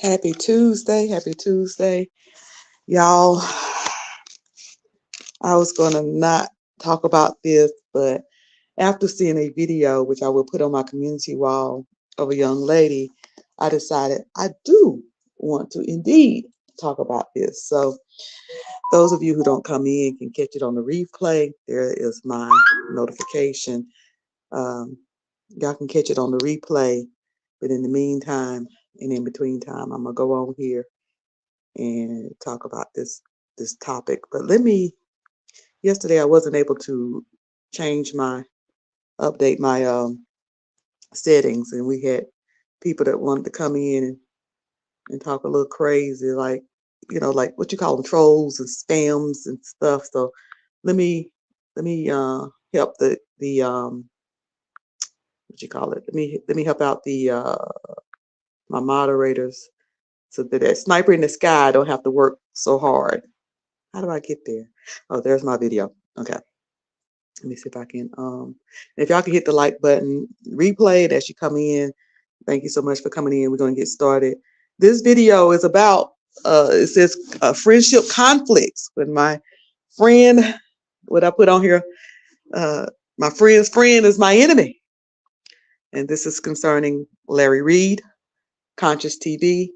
Happy Tuesday. Happy Tuesday. Y'all, I was going to not talk about this, but after seeing a video, which I will put on my community wall, of a young lady, I decided I do want to indeed talk about this. So those of you who don't come in can catch it on the replay. There is my notification. Y'all can catch it on the replay. But in the meantime, and in between time, I'm going to go on here and talk about this topic. But yesterday I wasn't able to update my settings, and we had people that wanted to come in and talk a little crazy, like, like what you call them, trolls and spams and stuff. So let me help the what you call it. Let me help out the my moderators so that sniper in the sky don't have to work so hard. How do I get there? Oh, there's my video. Okay. Let me see if I can, if y'all can hit the like button, replay it as you come in. Thank you so much for coming in. We're going to get started. This video is about, it says friendship conflicts with my friend. What I put on here, my friend's friend is my enemy. And this is concerning Larry Reed, Conscious TV,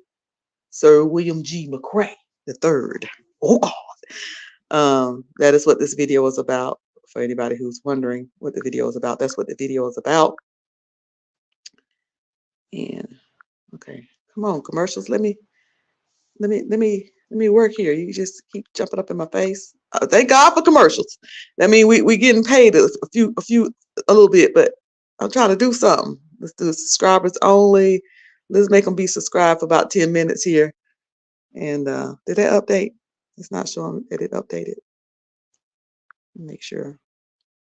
Sir William G. McCrae III. Oh, God. That is what this video is about. For anybody who's wondering what the video is about, that's what the video is about. And okay, come on, commercials. Let me work here. You just keep jumping up in my face. Thank God for commercials. That means we getting paid a little bit, but I'm trying to do something. Let's do subscribers only. Let's make them be subscribed for about 10 minutes here. And did that update? It's not showing that it updated. Make sure.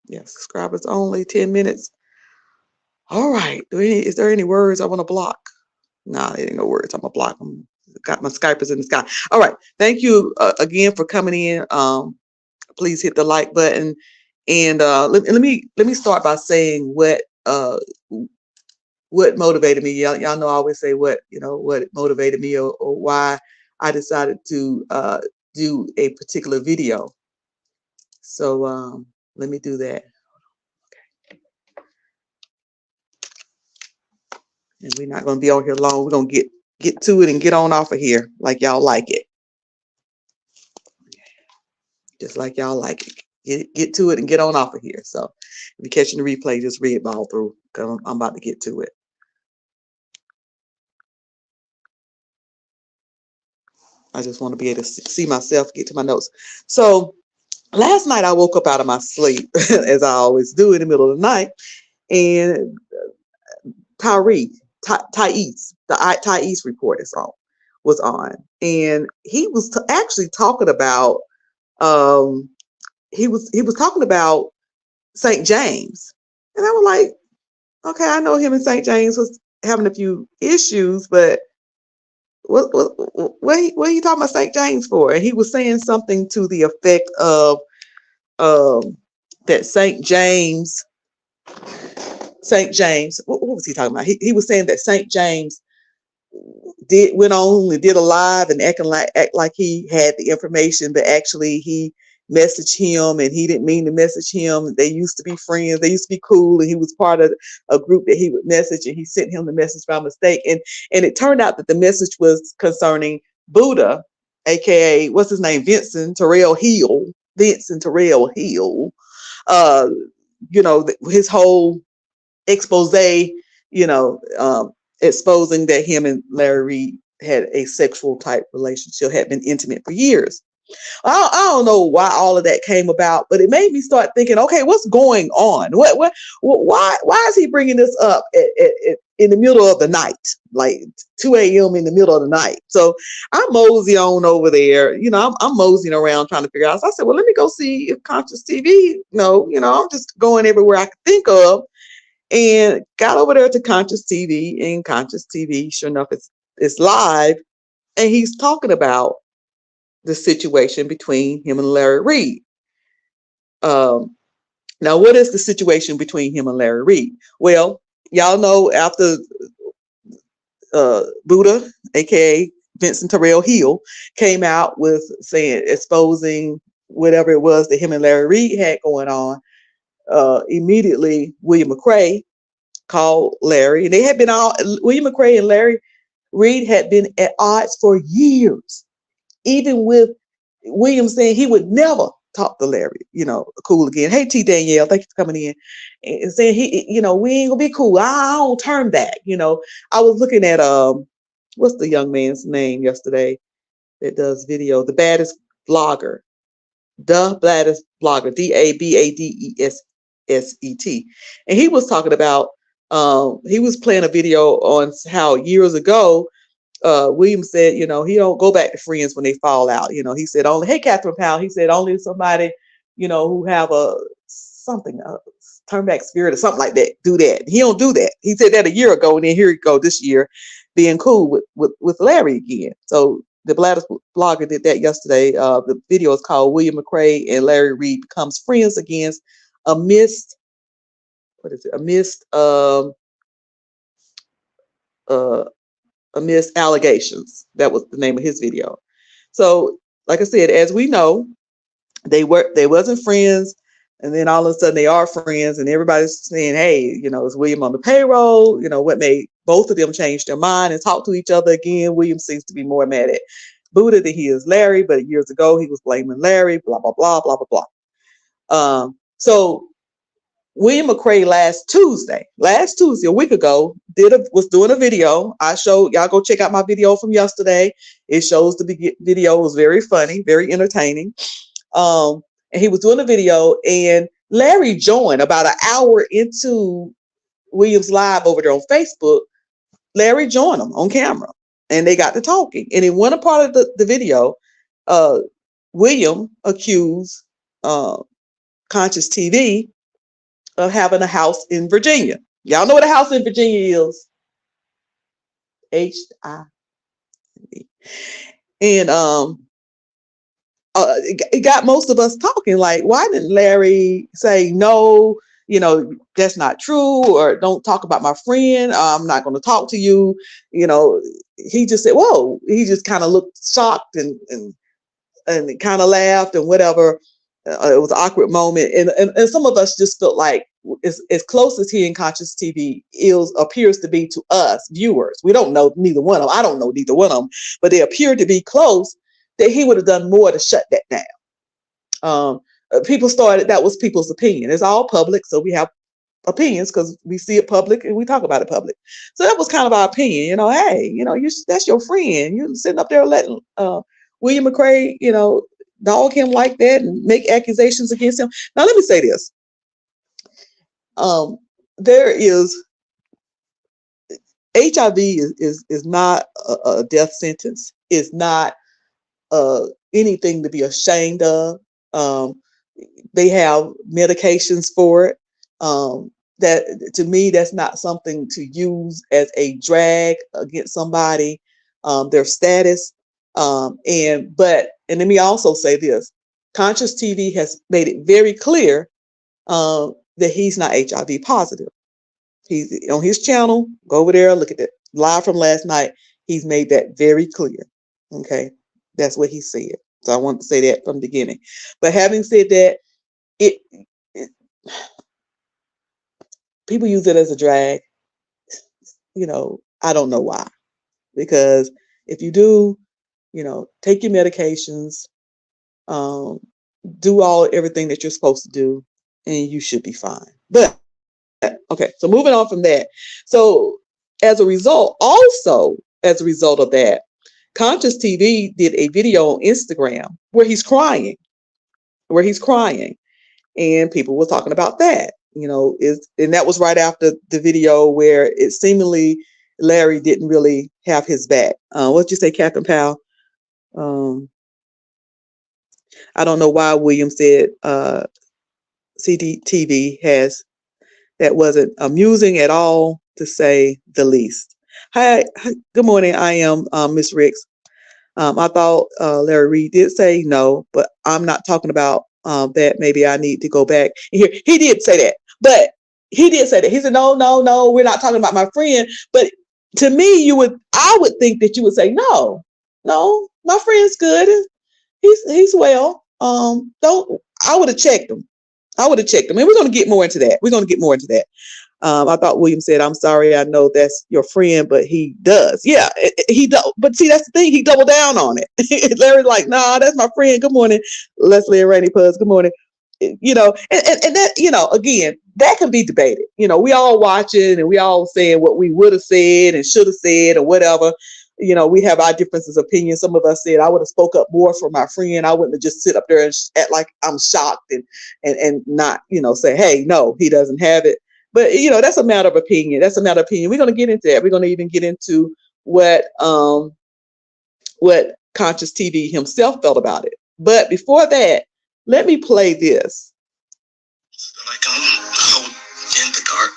Yeah, subscribers only, 10 minutes. All right. Is there any words I want to block? Nah, there ain't no words. I'm going to block them. Got my Skypers in the sky. All right. Thank you again for coming in. Please hit the like button. And let me start by saying what motivated me. Y'all know I always say what motivated me or why I decided to do a particular video. So let me do that. And we're not going to be on here long. We're going to get to it and get on off of here like y'all like it. Just like y'all like it. Get to it and get on off of here. So if you're catching the replay, just read all through because I'm about to get to it. I just want to be able to see myself, get to my notes. So last night I woke up out of my sleep, as I always do in the middle of the night, and Thais report was on, and he was actually talking about he was talking about St. James, and I was like, okay, I know him and St. James was having a few issues, but what are you talking about St. James for? And he was saying something to the effect of that St. James, what was he talking about? He was saying that St. James went on and did a live and act like he had the information, but actually he messaged him and he didn't mean to message him. They used to be friends. They used to be cool, and he was part of a group that he would message, and he sent him the message by mistake. And it turned out that the message was concerning Buddha, aka what's his name, Vincent Terrell Hill. His whole expose, exposing that him and Larry Reed had a sexual type relationship, had been intimate for years. I don't know why all of that came about, but it made me start thinking, okay, what's going on? Why is he bringing this up in the middle of the night, like 2 a.m. in the middle of the night? So I'm mosey on over there. I'm moseying around trying to figure out. So I said, well, let me go see if Conscious TV, I'm just going everywhere I could think of. And got over there to Conscious TV, and Conscious TV, sure enough, it's live, and he's talking about the situation between him and Larry Reed. Now, what is the situation between him and Larry Reed? Well, y'all know after Buddha aka Vincent Terrell Hill, came out with saying, exposing whatever it was that him and Larry Reed had going on. Immediately, William McRae called Larry, and they had been all William McRae and Larry Reed had been at odds for years, even with William saying he would never talk to Larry, cool again. Hey, T. Danielle, thank you for coming in. And saying we ain't gonna be cool. I don't turn back. I was looking at what's the young man's name yesterday that does video, the baddest blogger, DABADESSET. And he was talking about he was playing a video on how years ago William said, he don't go back to friends when they fall out. He said only, hey, Catherine Powell, he said only somebody, who have a turn back spirit or something like that, do that. He don't do that. He said that a year ago, and then here you go this year being cool with Larry again. So the Bladders blogger did that yesterday. The video is called William McRae and Larry Reed Becomes Friends Against Amidst, what is it? Amidst allegations. That was the name of his video. So, like I said, as we know, they wasn't friends, and then all of a sudden they are friends, and everybody's saying, hey, is William on the payroll? What made both of them change their mind and talk to each other again? William seems to be more mad at Buddha than he is Larry, but years ago he was blaming Larry, blah, blah, blah, blah, blah, blah. So William McRae last Tuesday, a week ago, was doing a video. I showed y'all, go check out my video from yesterday. It shows the video. It was very funny, very entertaining. And he was doing a video, and Larry joined about an hour into William's live over there on Facebook. Larry joined him on camera, and they got to talking. And in one part of the video, William accused Conscious TV of having a house in Virginia. Y'all know what a house in Virginia is? HIV. And it got most of us talking, like, why didn't Larry say, no, that's not true, or don't talk about my friend, I'm not going to talk to you. He just said, whoa. He just kind of looked shocked and kind of laughed and whatever. It was an awkward moment. And some of us just felt like, as close as he and Conscious TV appears to be to us viewers, we don't know neither one of them. I don't know neither one of them, but they appear to be close, that he would have done more to shut that down. That was people's opinion. It's all public, so we have opinions because we see it public and we talk about it public. So that was kind of our opinion. Hey, that's your friend. You're sitting up there letting William McRae, dog him like that and make accusations against him. Now, let me say this. There is HIV is not a death sentence. It's not anything to be ashamed of. They have medications for it. That, to me, that's not something to use as a drag against somebody, their status. And let me also say this: Conscious TV has made it very clear that he's not HIV positive. He's on his channel. Go over there, look at it live from last night. He's made that very clear. Okay, that's what he said. So I want to say that from the beginning. But having said that, people use it as a drag. I don't know why. Because if you do, take your medications, do everything that you're supposed to do, and you should be fine. But okay, so moving on from that. So as a result of that, Conscious TV did a video on Instagram where he's crying, and people were talking about that. And that was right after the video where it seemingly Larry didn't really have his back. What'd you say, Catherine Powell? I don't know why William said CDTV that wasn't amusing at all, to say the least. Hi, good morning. I am Miss Ricks. I thought Larry Reed did say no, but I'm not talking about that. Maybe I need to go back and hear. He did say that, but he did say that. He said, no, we're not talking about my friend. But To me, I would think that you would say, no, my friend's good. He's well. Don't. I would have checked him. And we're going to get more into that. I thought William said, I'm sorry, I know that's your friend, but he does. Yeah, he does. But see, that's the thing. He doubled down on it. Larry's like, nah, that's my friend. Good morning, Leslie and Rainy Puz. Good morning. You know, and that, again, that can be debated. We all watching and we all saying what we would have said and should have said or whatever. We have our differences of opinion. Some of us said I would have spoke up more for my friend. I wouldn't have just sit up there and act like I'm shocked and not, say, hey, no, he doesn't have it. But that's a matter of opinion. We're going to get into that. We're going to even get into what Conscious TV himself felt about it. But before that, let me play this. Like I'm out in the dark,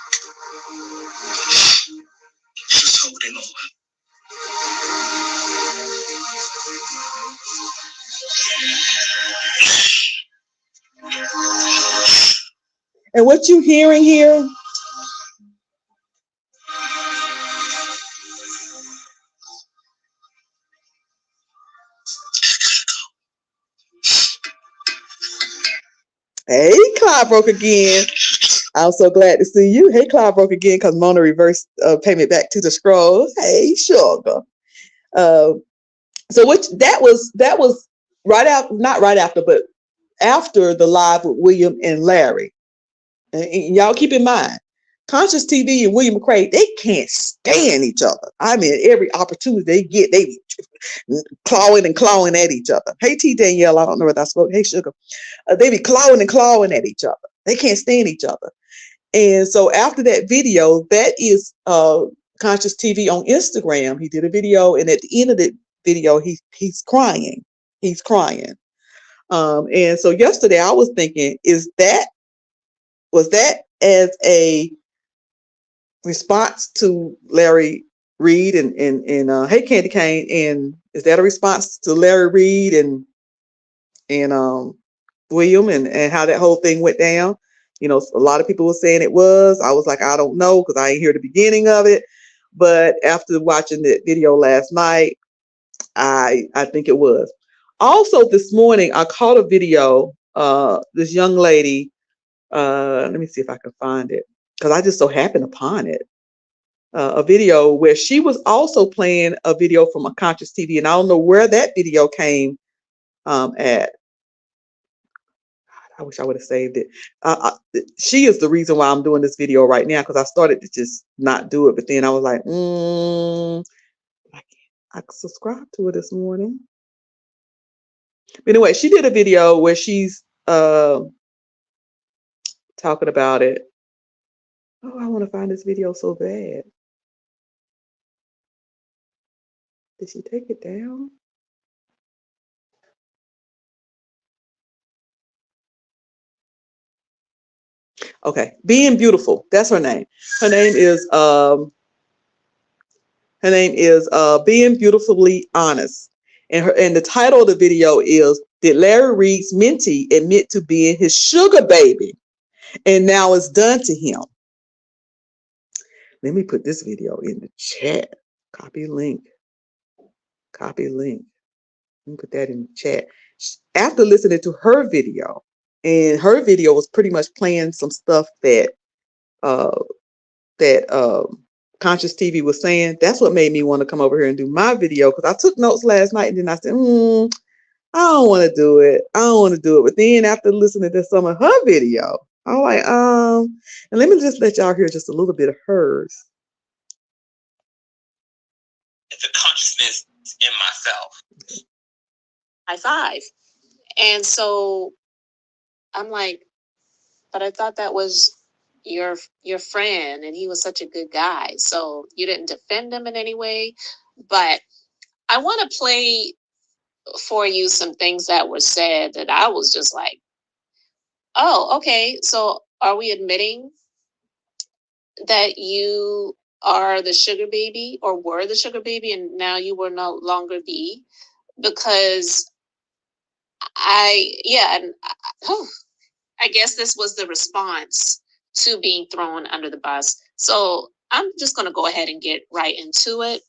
just holding on. And what you hearing here? Hey, Cloud broke again. I'm so glad to see you. Hey, Cloud broke again because Mona reversed payment back to the scroll. Hey, sugar. So that was right out, not right after, but after the live with William and Larry. And y'all keep in mind, Conscious TV and William McCray, they can't stand each other. I mean, every opportunity they get, they be clawing at each other. Hey, T. Danielle, I don't know what I spoke. Hey, sugar. They be clawing at each other. They can't stand each other. And so after that video, that is Conscious TV on Instagram. He did a video, and at the end of the video, he's crying. He's crying. And so yesterday I was thinking, was that as a response to Larry Reed and hey Candy Cane, and is that a response to Larry Reed and William and how that whole thing went down? A lot of people were saying it was. I was like, I don't know, because I ain't hear the beginning of it. But after watching that video last night, I think it was. Also this morning, I caught a video. This young lady. Let me see if I can find it, because I just so happened upon it. A video where she was also playing a video from a Conscious TV, and I don't know where that video came at. I wish I would have saved it. She is the reason why I'm doing this video right now, because I started to just not do it, but then I was like, I subscribed to it this morning. But anyway, she did a video where she's talking about it. Oh, I want to find this video so bad. Did she take it down? Okay, Being Beautiful. That's her name. Her name is Being Beautifully Honest. And the title of the video is, Did Larry Reed's mentee admit to being his sugar baby? And now it's done to him. Let me put this video in the chat. Copy link. Let me put that in the chat. After listening to her video, and her video was pretty much playing some stuff that Conscious TV was saying, that's what made me want to come over here and do my video, because I took notes last night and then I said, I don't want to do it. But then after listening to some of her video, I'm like, and let me just let y'all hear just a little bit of hers. It's a consciousness in myself. High five. And so I'm like, but I thought that was your friend and he was such a good guy. So you didn't defend him in any way. But I want to play for you some things that were said that I was just like, oh, okay. So are we admitting that you are the sugar baby, or were the sugar baby, and now you will no longer be? Because I guess this was the response to being thrown under the bus. So I'm just going to go ahead and get right into it,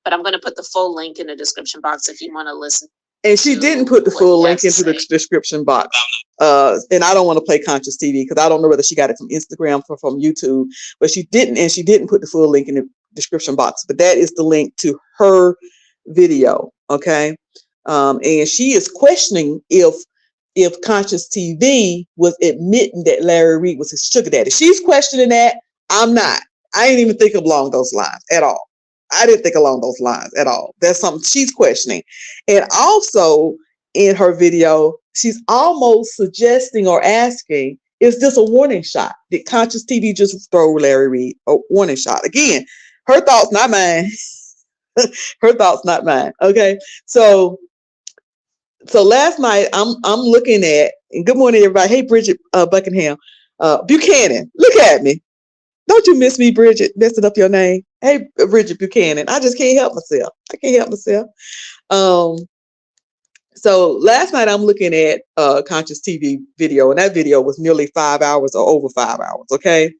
but I'm going to put the full link in the description box if you want to listen. And she didn't put the full link into the description box. And I don't want to play Conscious TV because I don't know whether she got it from Instagram or from YouTube, but she didn't. And she didn't put the full link in the description box, but that is the link to her video. Okay. And she is questioning if Conscious TV was admitting that Larry Reid was his sugar daddy. She's questioning that. I'm not. I didn't even think along those lines at all. I didn't think along those lines at all. That's something she's questioning. And also in her video, she's almost suggesting or asking, is this a warning shot? Did Conscious TV just throw Larry Reid a warning shot? Again, her thoughts, not mine. Her thoughts, not mine. Okay. So last night I'm looking at, and good morning everybody. Hey, Bridget Buckingham Buchanan, look at me. Don't you miss me, Bridget? Messing up your name. Hey, Bridget Buchanan. I just can't help myself. I can't help myself. So last night I'm looking at Conscious TV video, and that video was nearly 5 hours or over 5 hours. Okay.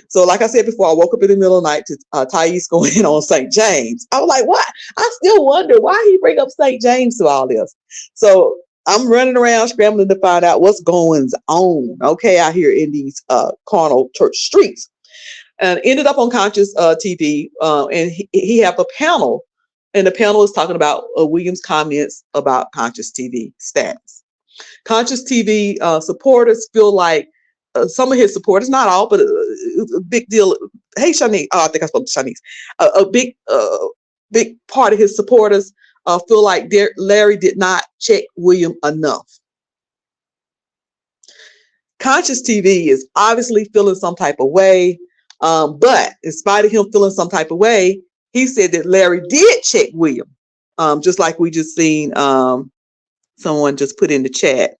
So like I said before, I woke up in the middle of the night to Thais going in on St. James. I was like, what? I still wonder why he bring up St. James to all this. So I'm running around scrambling to find out what's going on, okay, out here in these carnal church streets. And ended up on Conscious TV, and he have a panel, and the panel is talking about William's comments about Conscious TV status. Conscious TV supporters feel like some of his supporters, not all, but a big deal. Hey, Shanice, I think I spoke to Shanice. A big part of his supporters feel like Larry did not check William enough. Conscious TV is obviously feeling some type of way. But in spite of him feeling some type of way, he said that Larry did check William. Just like we just seen someone just put in the chat.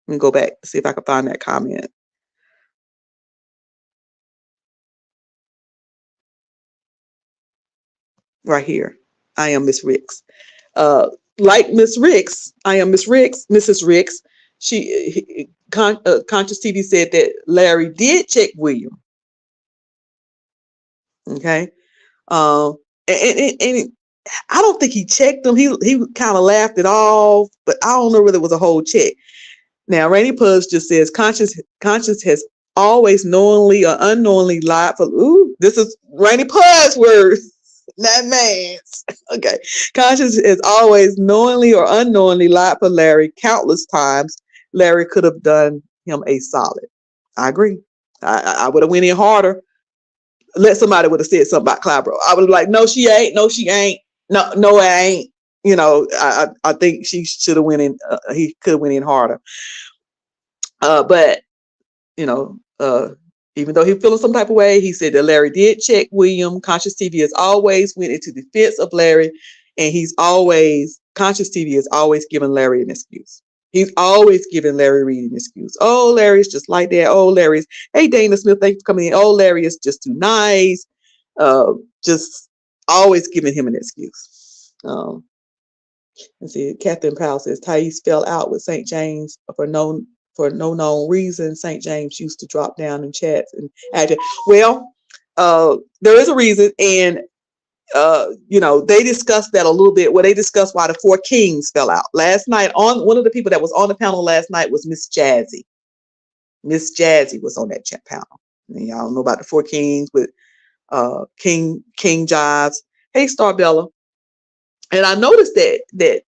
Let me go back to see if I can find that comment. Right here. I am Miss Ricks. Like Miss Ricks, I am Miss Ricks, Mrs. Ricks. Conscious TV said that Larry did check William. Okay. And I don't think he checked them. He kind of laughed it off, but I don't know whether it was a whole check. Now, Rainy Pudge just says Conscious has always knowingly or unknowingly lied for. Ooh, this is Rainy Pudge's word, not man's. Okay. Conscious has always knowingly or unknowingly lied for Larry countless times. Larry could have done him a solid. I agree. I would have went in harder. Let somebody would have said something about Clybro. I would have like, no, she ain't. No, she ain't. No, I ain't. You know, I think she should have went in. He could have went in harder. But you know, even though he feeling some type of way, he said that Larry did check William. Conscious TV has always went into defense of Larry, and Conscious TV has always given Larry an excuse. He's always giving Larry Reid an excuse. Oh, Larry's just like that. Oh, Larry's, hey, Dana Smith, thanks for coming in. Oh, Larry is just too nice. Just always giving him an excuse. Let's see, Catherine Powell says, Thais fell out with St. James for no known reason. St. James used to drop down in chats and add. Well, there is a reason, and you know, they discussed that a little bit. Where they discussed why the Four Kings fell out last night. On one of the people that was on the panel last night was Miss Jazzy. Miss Jazzy was on that chat panel. And y'all know about the Four Kings with King Jives. Hey, Starbella. And I noticed that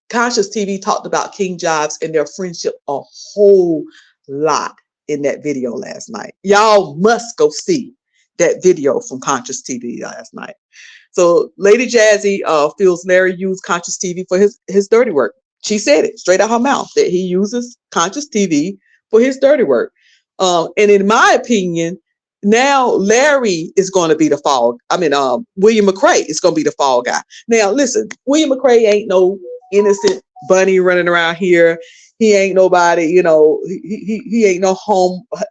Conscious TV talked about King Jives and their friendship a whole lot in that video last night. Y'all must go see that video from Conscious TV last night. So Lady Jazzy feels Larry used Conscious TV for his dirty work. She said it straight out her mouth that he uses Conscious TV for his dirty work. And in my opinion, now Larry is going to be the fall. I mean, William McRae is going to be the fall guy. Now, listen, William McRae ain't no innocent bunny running around here. He ain't nobody, you know, he ain't no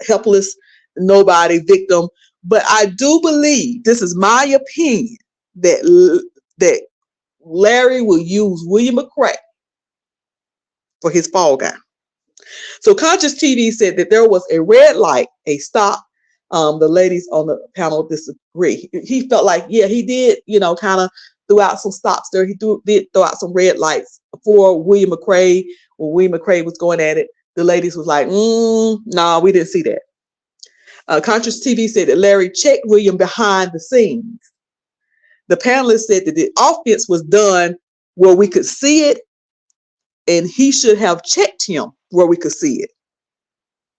helpless, nobody victim. But I do believe, this is my opinion, that Larry will use William McRae for his fall guy. So Conscious TV said that there was a red light, a stop The ladies on the panel disagree. He felt like, yeah, he did, kind of threw out some stops there. He did throw out some red lights for William McCrae. When William McCrae was going at it, the ladies was like, nah, we didn't see that. Conscious TV said that Larry checked William behind the scenes. The panelists said that the offense was done where we could see it, and he should have checked him where we could see it.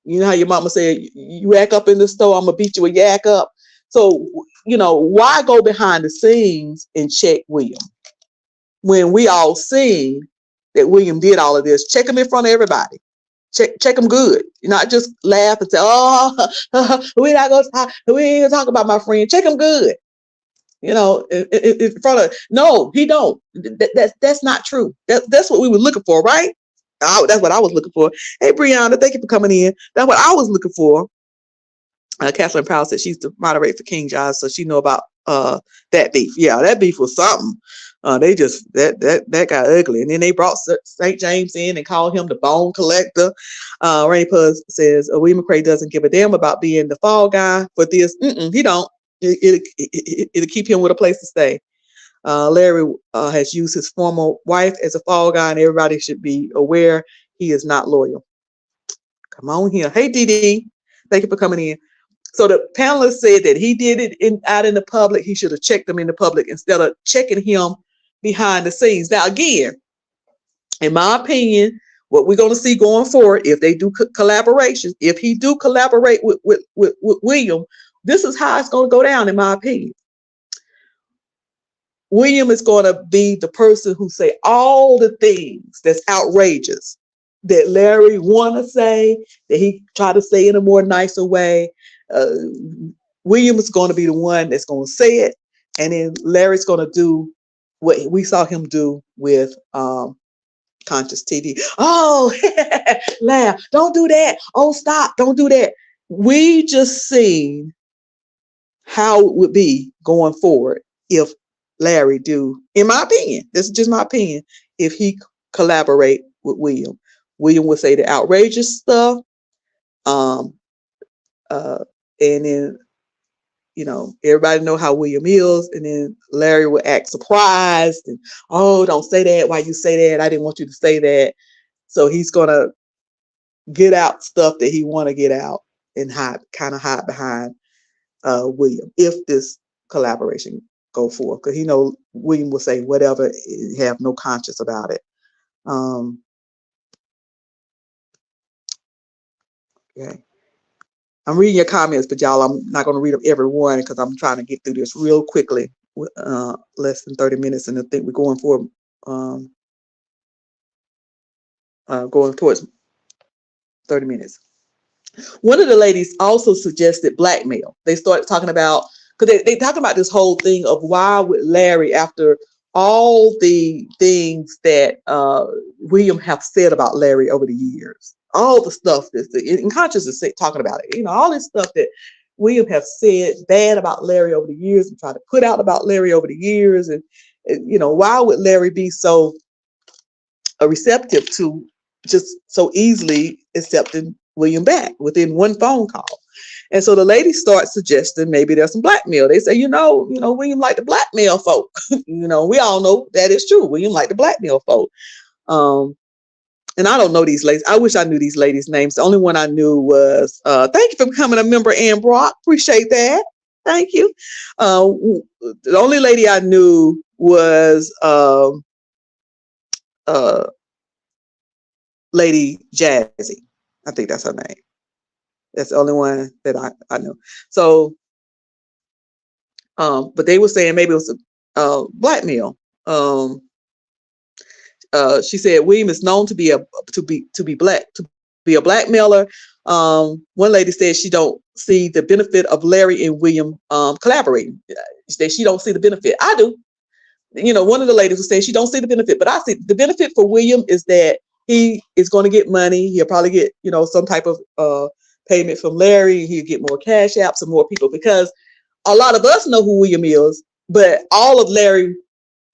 You know how your mama said, you act up in the store, I'm going to beat you a yak up. So, why go behind the scenes and check William when we all seen that William did all of this? Check him in front of everybody. Check him good. Not just laugh and say, oh, we ain't gonna talk about my friend. Check him good. In front of, no, he don't. That's not true. That's what we were looking for, right? That's what I was looking for. Hey, Brianna, thank you for coming in. That's what I was looking for. Kathleen Powell said she's the moderator for King Jaws, so she know about that beef. Yeah, that beef was something. They just that got ugly, and then they brought St. James in and called him the bone collector. Rainy Puz says William McCrae doesn't give a damn about being the fall guy for this. He don't. It'll keep him with a place to stay. Larry has used his former wife as a fall guy, and everybody should be aware he is not loyal. Come on here. Hey, Dee. Thank you for coming in. So the panelists said that he did it out in the public. He should have checked him in the public instead of checking him behind the scenes. Now, again, in my opinion, what we're going to see going forward, if they do collaborations, if he do collaborate with William, this is how it's going to go down, in my opinion. William is going to be the person who say all the things that's outrageous that Larry want to say, that he try to say in a more nicer way. William is going to be the one that's going to say it, and then Larry's going to do what we saw him do with Conscious TV. Oh, laugh! Don't do that. Oh, stop! Don't do that. We just seen how it would be going forward if Larry do, in my opinion, this is just my opinion, if he collaborate with William. William would say the outrageous stuff, and then, everybody know how William is, and then Larry would act surprised and, oh, don't say that. Why you say that? I didn't want you to say that. So he's gonna get out stuff that he want to get out and hide behind William if this collaboration go forth, because William will say whatever, have no conscience about it. Okay. I'm reading your comments, but y'all, I'm not going to read them every one because I'm trying to get through this real quickly. Less than 30 minutes, and I think we're going towards 30 minutes. One of the ladies also suggested blackmail. They started talking about, because they talk about this whole thing of why would Larry, after all the things that William have said about Larry over the years, all the stuff that's in consciousness talking about it, all this stuff that William have said bad about Larry over the years and tried to put out about Larry over the years, and why would Larry be so receptive to just so easily accepting William back within one phone call? And so the ladies start suggesting maybe there's some blackmail. They say, William like to blackmail folk. We all know that is true. William like to blackmail folk. And I don't know these ladies. I wish I knew these ladies' names. The only one I knew was, thank you for becoming a member, Ann Brock. Appreciate that. Thank you. The only lady I knew was Lady Jazzy. I think that's her name. That's the only one that I know. So, but they were saying maybe it was blackmail. She said William is known to be a blackmailer. One lady said she don't see the benefit of Larry and William collaborating. That she don't see the benefit. I do. One of the ladies was saying she don't see the benefit, but I see the benefit for William is that he is going to get money. He'll probably get some type of payment from Larry. He'll get more cash apps and more people, because a lot of us know who William is, but all of Larry's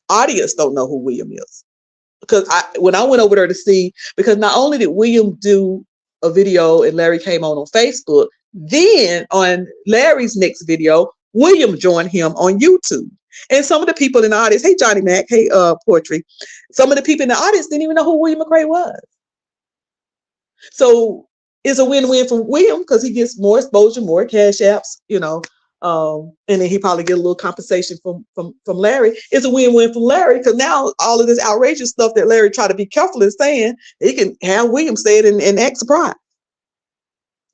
audience don't know who William is. Because when I went over there to see, because not only did William do a video and Larry came on Facebook, Then on Larry's next video, William joined him on YouTube. And some of the people in the audience, hey Johnny Mac, hey Poetry, some of the people in the audience didn't even know who William McCrae was. So it's a win-win for William because he gets more exposure, more cash apps, and then he probably get a little compensation from Larry. It's a win-win for Larry because now all of this outrageous stuff that Larry tried to be careful in saying, he can have William say it and act surprised.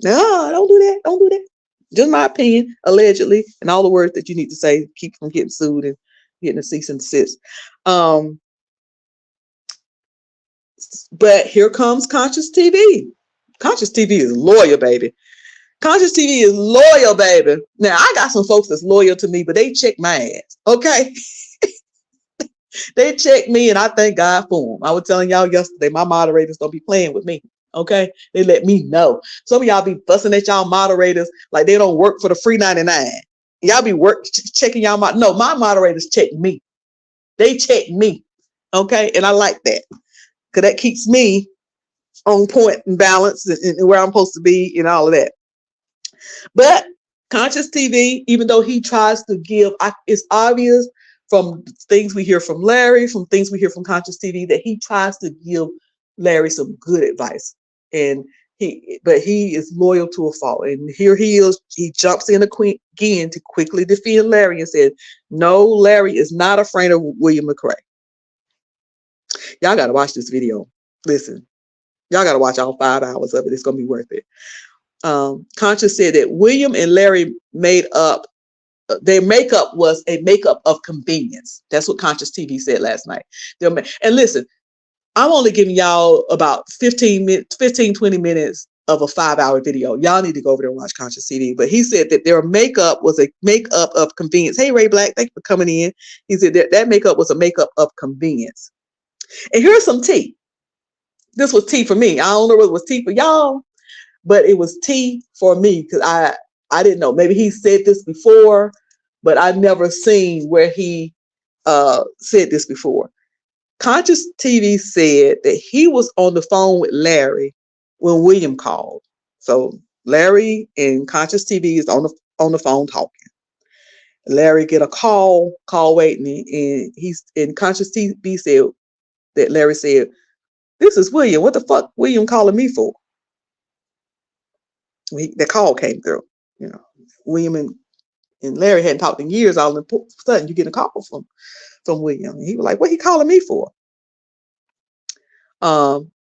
No, don't do that. Don't do that. Just my opinion, allegedly, and all the words that you need to say keep from getting sued and getting a cease and desist. But here comes Conscious TV. Conscious TV is loyal, baby. Conscious TV is loyal, baby. Now, I got some folks that's loyal to me, but they check my ass, okay? They check me, and I thank God for them. I was telling y'all yesterday, my moderators don't be playing with me, okay? They let me know. Some of y'all be fussing at y'all moderators like they don't work for the free 99. Y'all be checking y'all. No, my moderators check me. They check me, okay? And I like that because that keeps me on point and balance and where I'm supposed to be and all of that. But Conscious TV, even though he tries to give, it's obvious from things we hear from Larry, from things we hear from Conscious TV, that he tries to give Larry some good advice. But he is loyal to a fault. And here he is, he jumps in again to quickly defend Larry and said, no, Larry is not a friend of William McCrae. Y'all got to watch this video. Listen, y'all got to watch all 5 hours of it. It's going to be worth it. Conscious said that William and Larry made up, their makeup was a makeup of convenience. That's what Conscious TV said last night. And listen, I'm only giving y'all about 15, 20 minutes of a 5-hour video. Y'all need to go over there and watch Conscious TV. But he said that their makeup was a makeup of convenience. Hey, Ray Black, thank you for coming in. He said that makeup was a makeup of convenience. And here's some tea. This was tea for me. I don't know whether it was tea for y'all, but it was tea for me because I didn't know. Maybe he said this before, but I've never seen where he said this before. Conscious TV said that he was on the phone with Larry when William called. So Larry and Conscious TV is on the phone talking. Larry get a call waiting, and he's in Conscious TV said that Larry said, "This is William. What the fuck William calling me for?" The call came through. William and Larry hadn't talked in years. All of a sudden, you get a call from William. And he was like, "What he calling me for?" And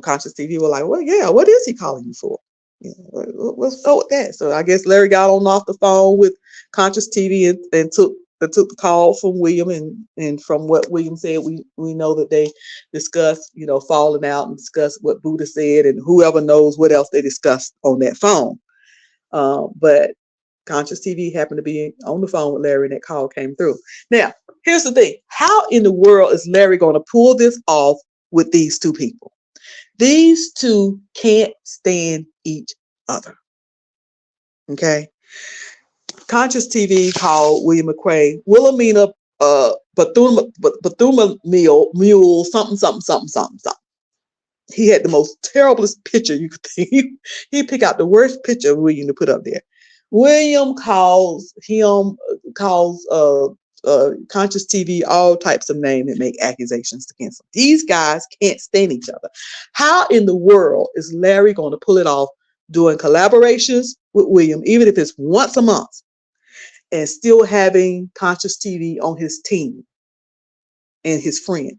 Conscious TV were like, "Well, yeah, what is he calling you for? Let's go with that." So I guess Larry got on off the phone with Conscious TV and took the call from William, and from what William said, we know that they discussed, falling out and discussed what Buddha said, and whoever knows what else they discussed on that phone. But Conscious TV happened to be on the phone with Larry, and that call came through. Now, here's the thing. How in the world is Larry going to pull this off with these two people? These two can't stand each other. Okay? Conscious TV called William McCrae Wilhelmina Bethuma Mule something. He had the most terriblest picture you could think. He picked out the worst picture of William to put up there. William calls Conscious TV all types of names and make accusations against him. These guys can't stand each other. How in the world is Larry going to pull it off doing collaborations with William, even if it's once a month, and still having Conscious TV on his team and his friend?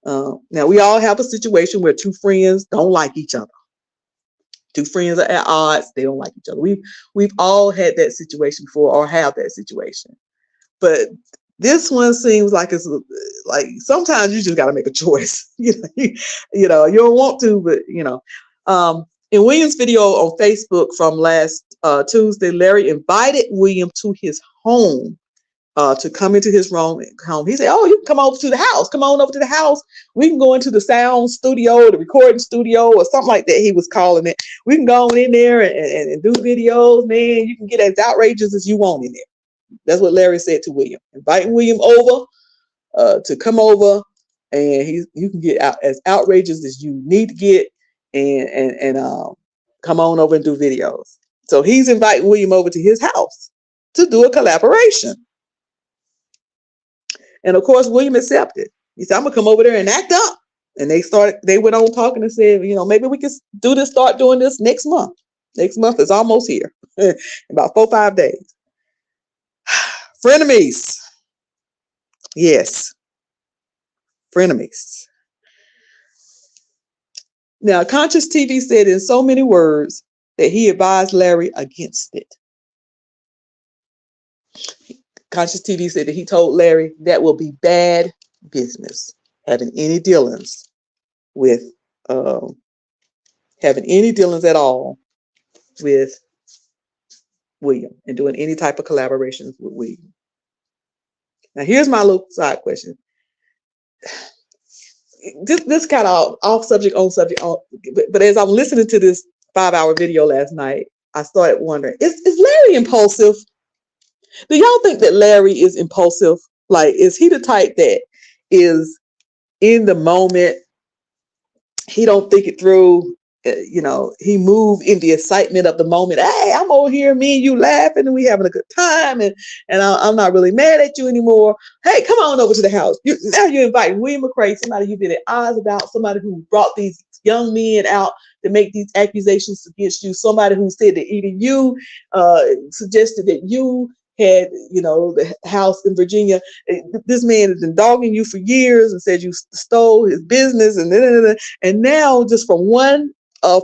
Now, we all have a situation where two friends don't like each other. Two friends are at odds. They don't like each other. We've all had that situation before, or have that situation. But this one seems like it's like sometimes you just got to make a choice. You don't want to, but in William's video on Facebook from last Tuesday, Larry invited William to his home to come into his home. He said, "Oh, you can come over to the house. Come on over to the house. We can go into the sound studio, the recording studio, or something like that." He was calling it. We can go in there and do videos, man. You can get as outrageous as you want in there. That's what Larry said to William. Inviting William over to come over, and you can get as outrageous as you need to get. And come on over and do videos. So he's inviting William over to his house to do a collaboration. And of course, William accepted. He said, I'm gonna come over there and act up. And they went on talking and said, maybe we can start doing this next month. Next month is almost here. About 4 or 5 days. Frenemies. Yes. Frenemies. Now, Conscious TV said in so many words that he advised Larry against it. Conscious TV said that he told Larry that will be bad business, having any dealings at all with William and doing any type of collaborations with William. Now, here's my little side question. This kind of off subject, on subject, but as I'm listening to this 5-hour video last night, I started wondering, is Larry impulsive? Do y'all think that Larry is impulsive? Like, is he the type that is in the moment? He don't think it through. He moved in the excitement of the moment. Hey, I'm over here, me and you laughing, and we having a good time, and I'm not really mad at you anymore. Hey, come on over to the house. Now you're inviting William McCray, somebody you've been at odds about, somebody who brought these young men out to make these accusations against you, somebody who said that either you suggested that you had, the house in Virginia. This man has been dogging you for years and said you stole his business, and now just from one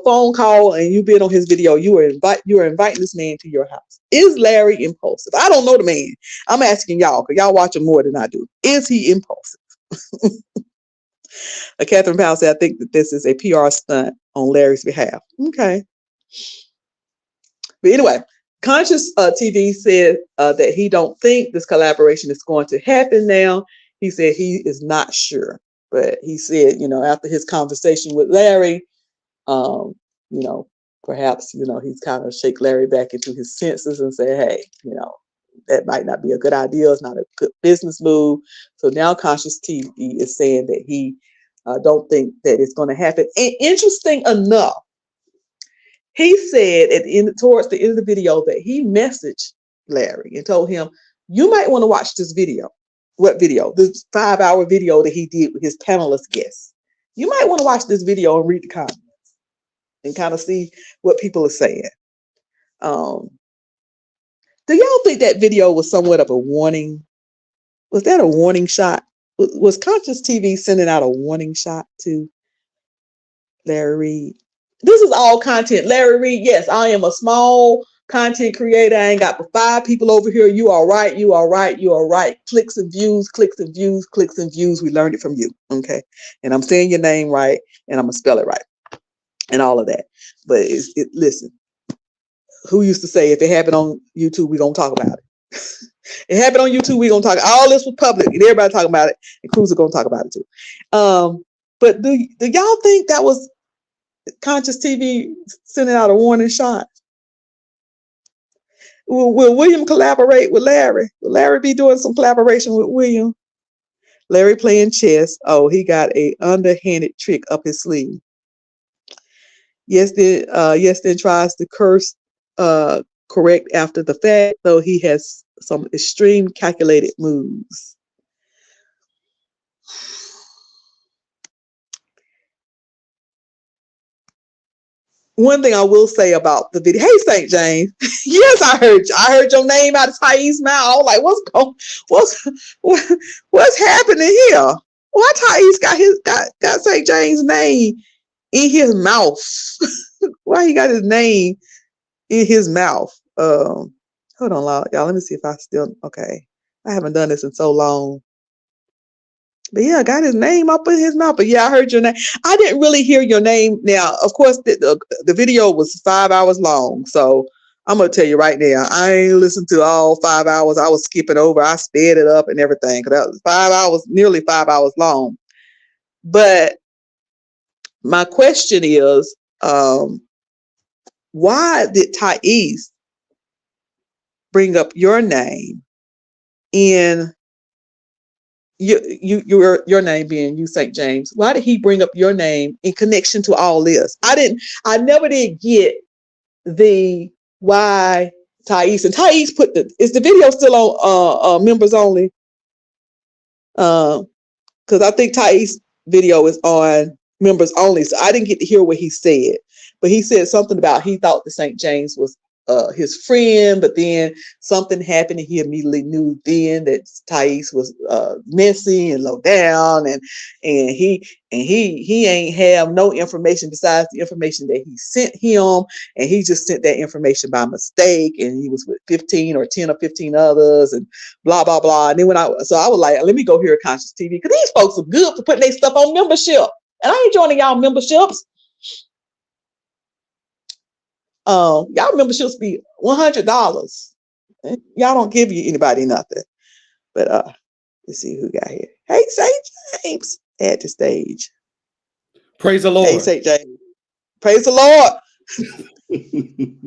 phone call and you been on his video, you are inviting this man to your house. Is Larry impulsive? I don't know the man. I'm asking y'all because y'all watch him more than I do. Is he impulsive? Catherine Powell said, I think that this is a PR stunt on Larry's behalf. Okay. But anyway, Conscious TV said that he don't think this collaboration is going to happen now. He said he is not sure. But he said, after his conversation with Larry, perhaps, he's kind of shake Larry back into his senses and say, hey, that might not be a good idea. It's not a good business move. So now Conscious TV is saying that he don't think that it's going to happen. And interesting enough, he said towards the end of the video that he messaged Larry and told him, you might want to watch this video. What video? This 5-hour video that he did with his panelist guests. You might want to watch this video and read the comments and kind of see what people are saying. Do y'all think that video was somewhat of a warning? Was that a warning shot? Was Conscious TV sending out a warning shot to Larry Reid? This is all content. Larry Reid, yes, I am a small content creator. I ain't got but 5 people over here. You are right. You are right. You are right. Clicks and views, clicks and views, clicks and views. We learned it from you. Okay. And I'm saying your name right and I'm going to spell it right and all of that. But listen, who used to say if it happened on YouTube, we're going to talk about it. It happened on YouTube, we're going to talk. All this was public and everybody talking about it, and Cruz are going to talk about it too. But do y'all think that was Conscious TV sending out a warning shot? Will William collaborate with Larry? Will Larry be doing some collaboration with William? Larry playing chess. Oh, he got a underhanded trick up his sleeve. Yes, then tries to curse correct after the fact, though he has some extreme calculated moves. One thing I will say about the video, hey St. James, yes, I heard your name out of Thais' mouth. I was like, what's happening here? Why Thais got St. James' name in his mouth? Why he got his name in his mouth? Hold on, y'all. Let me see if I still okay. I haven't done this in so long. But yeah, I got his name up in his mouth. But yeah, I heard your name. I didn't really hear your name. Now, of course, the video was 5 hours long. So I'm going to tell you right now, I ain't listened to all 5 hours. I was skipping over. I sped it up and everything. Because that was 5 hours, nearly 5 hours long. But my question is, why did Thais bring up your name in your name being you, St. James? Why did he bring up your name in connection to all this? I never did get the why Thais, and Thais put is the video still on members only? Because I think Thais' video is on members only, so I didn't get to hear what he said. But he said something about he thought the St. James was his friend, but then something happened and he immediately knew then that Thais was messy and low down, and he ain't have no information besides the information that he sent him, and he just sent that information by mistake, and he was with 15 or 10 or 15 others, and blah blah blah. And then I was like, let me go here at Conscious TV, because these folks are good for putting their stuff on membership, and I ain't joining y'all memberships. Y'all memberships be $100. Y'all don't give you anybody nothing. But let's see who got here. Hey, St. James at the stage. Praise the Lord. Hey, St. James. Praise the Lord.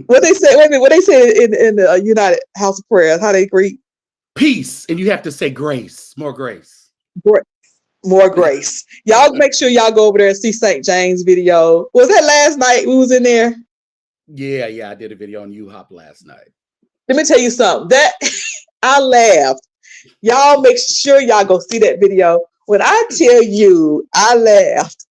What they say? Wait a minute. What they say in the United House of Prayers? How they greet? Peace, and you have to say grace. More grace. More grace. Y'all make sure y'all go over there and see St. James' video. Was that last night we was in there? Yeah, I did a video on U-Hop last night. Let me tell you something. That I laughed. Y'all make sure y'all go see that video. When I tell you I laughed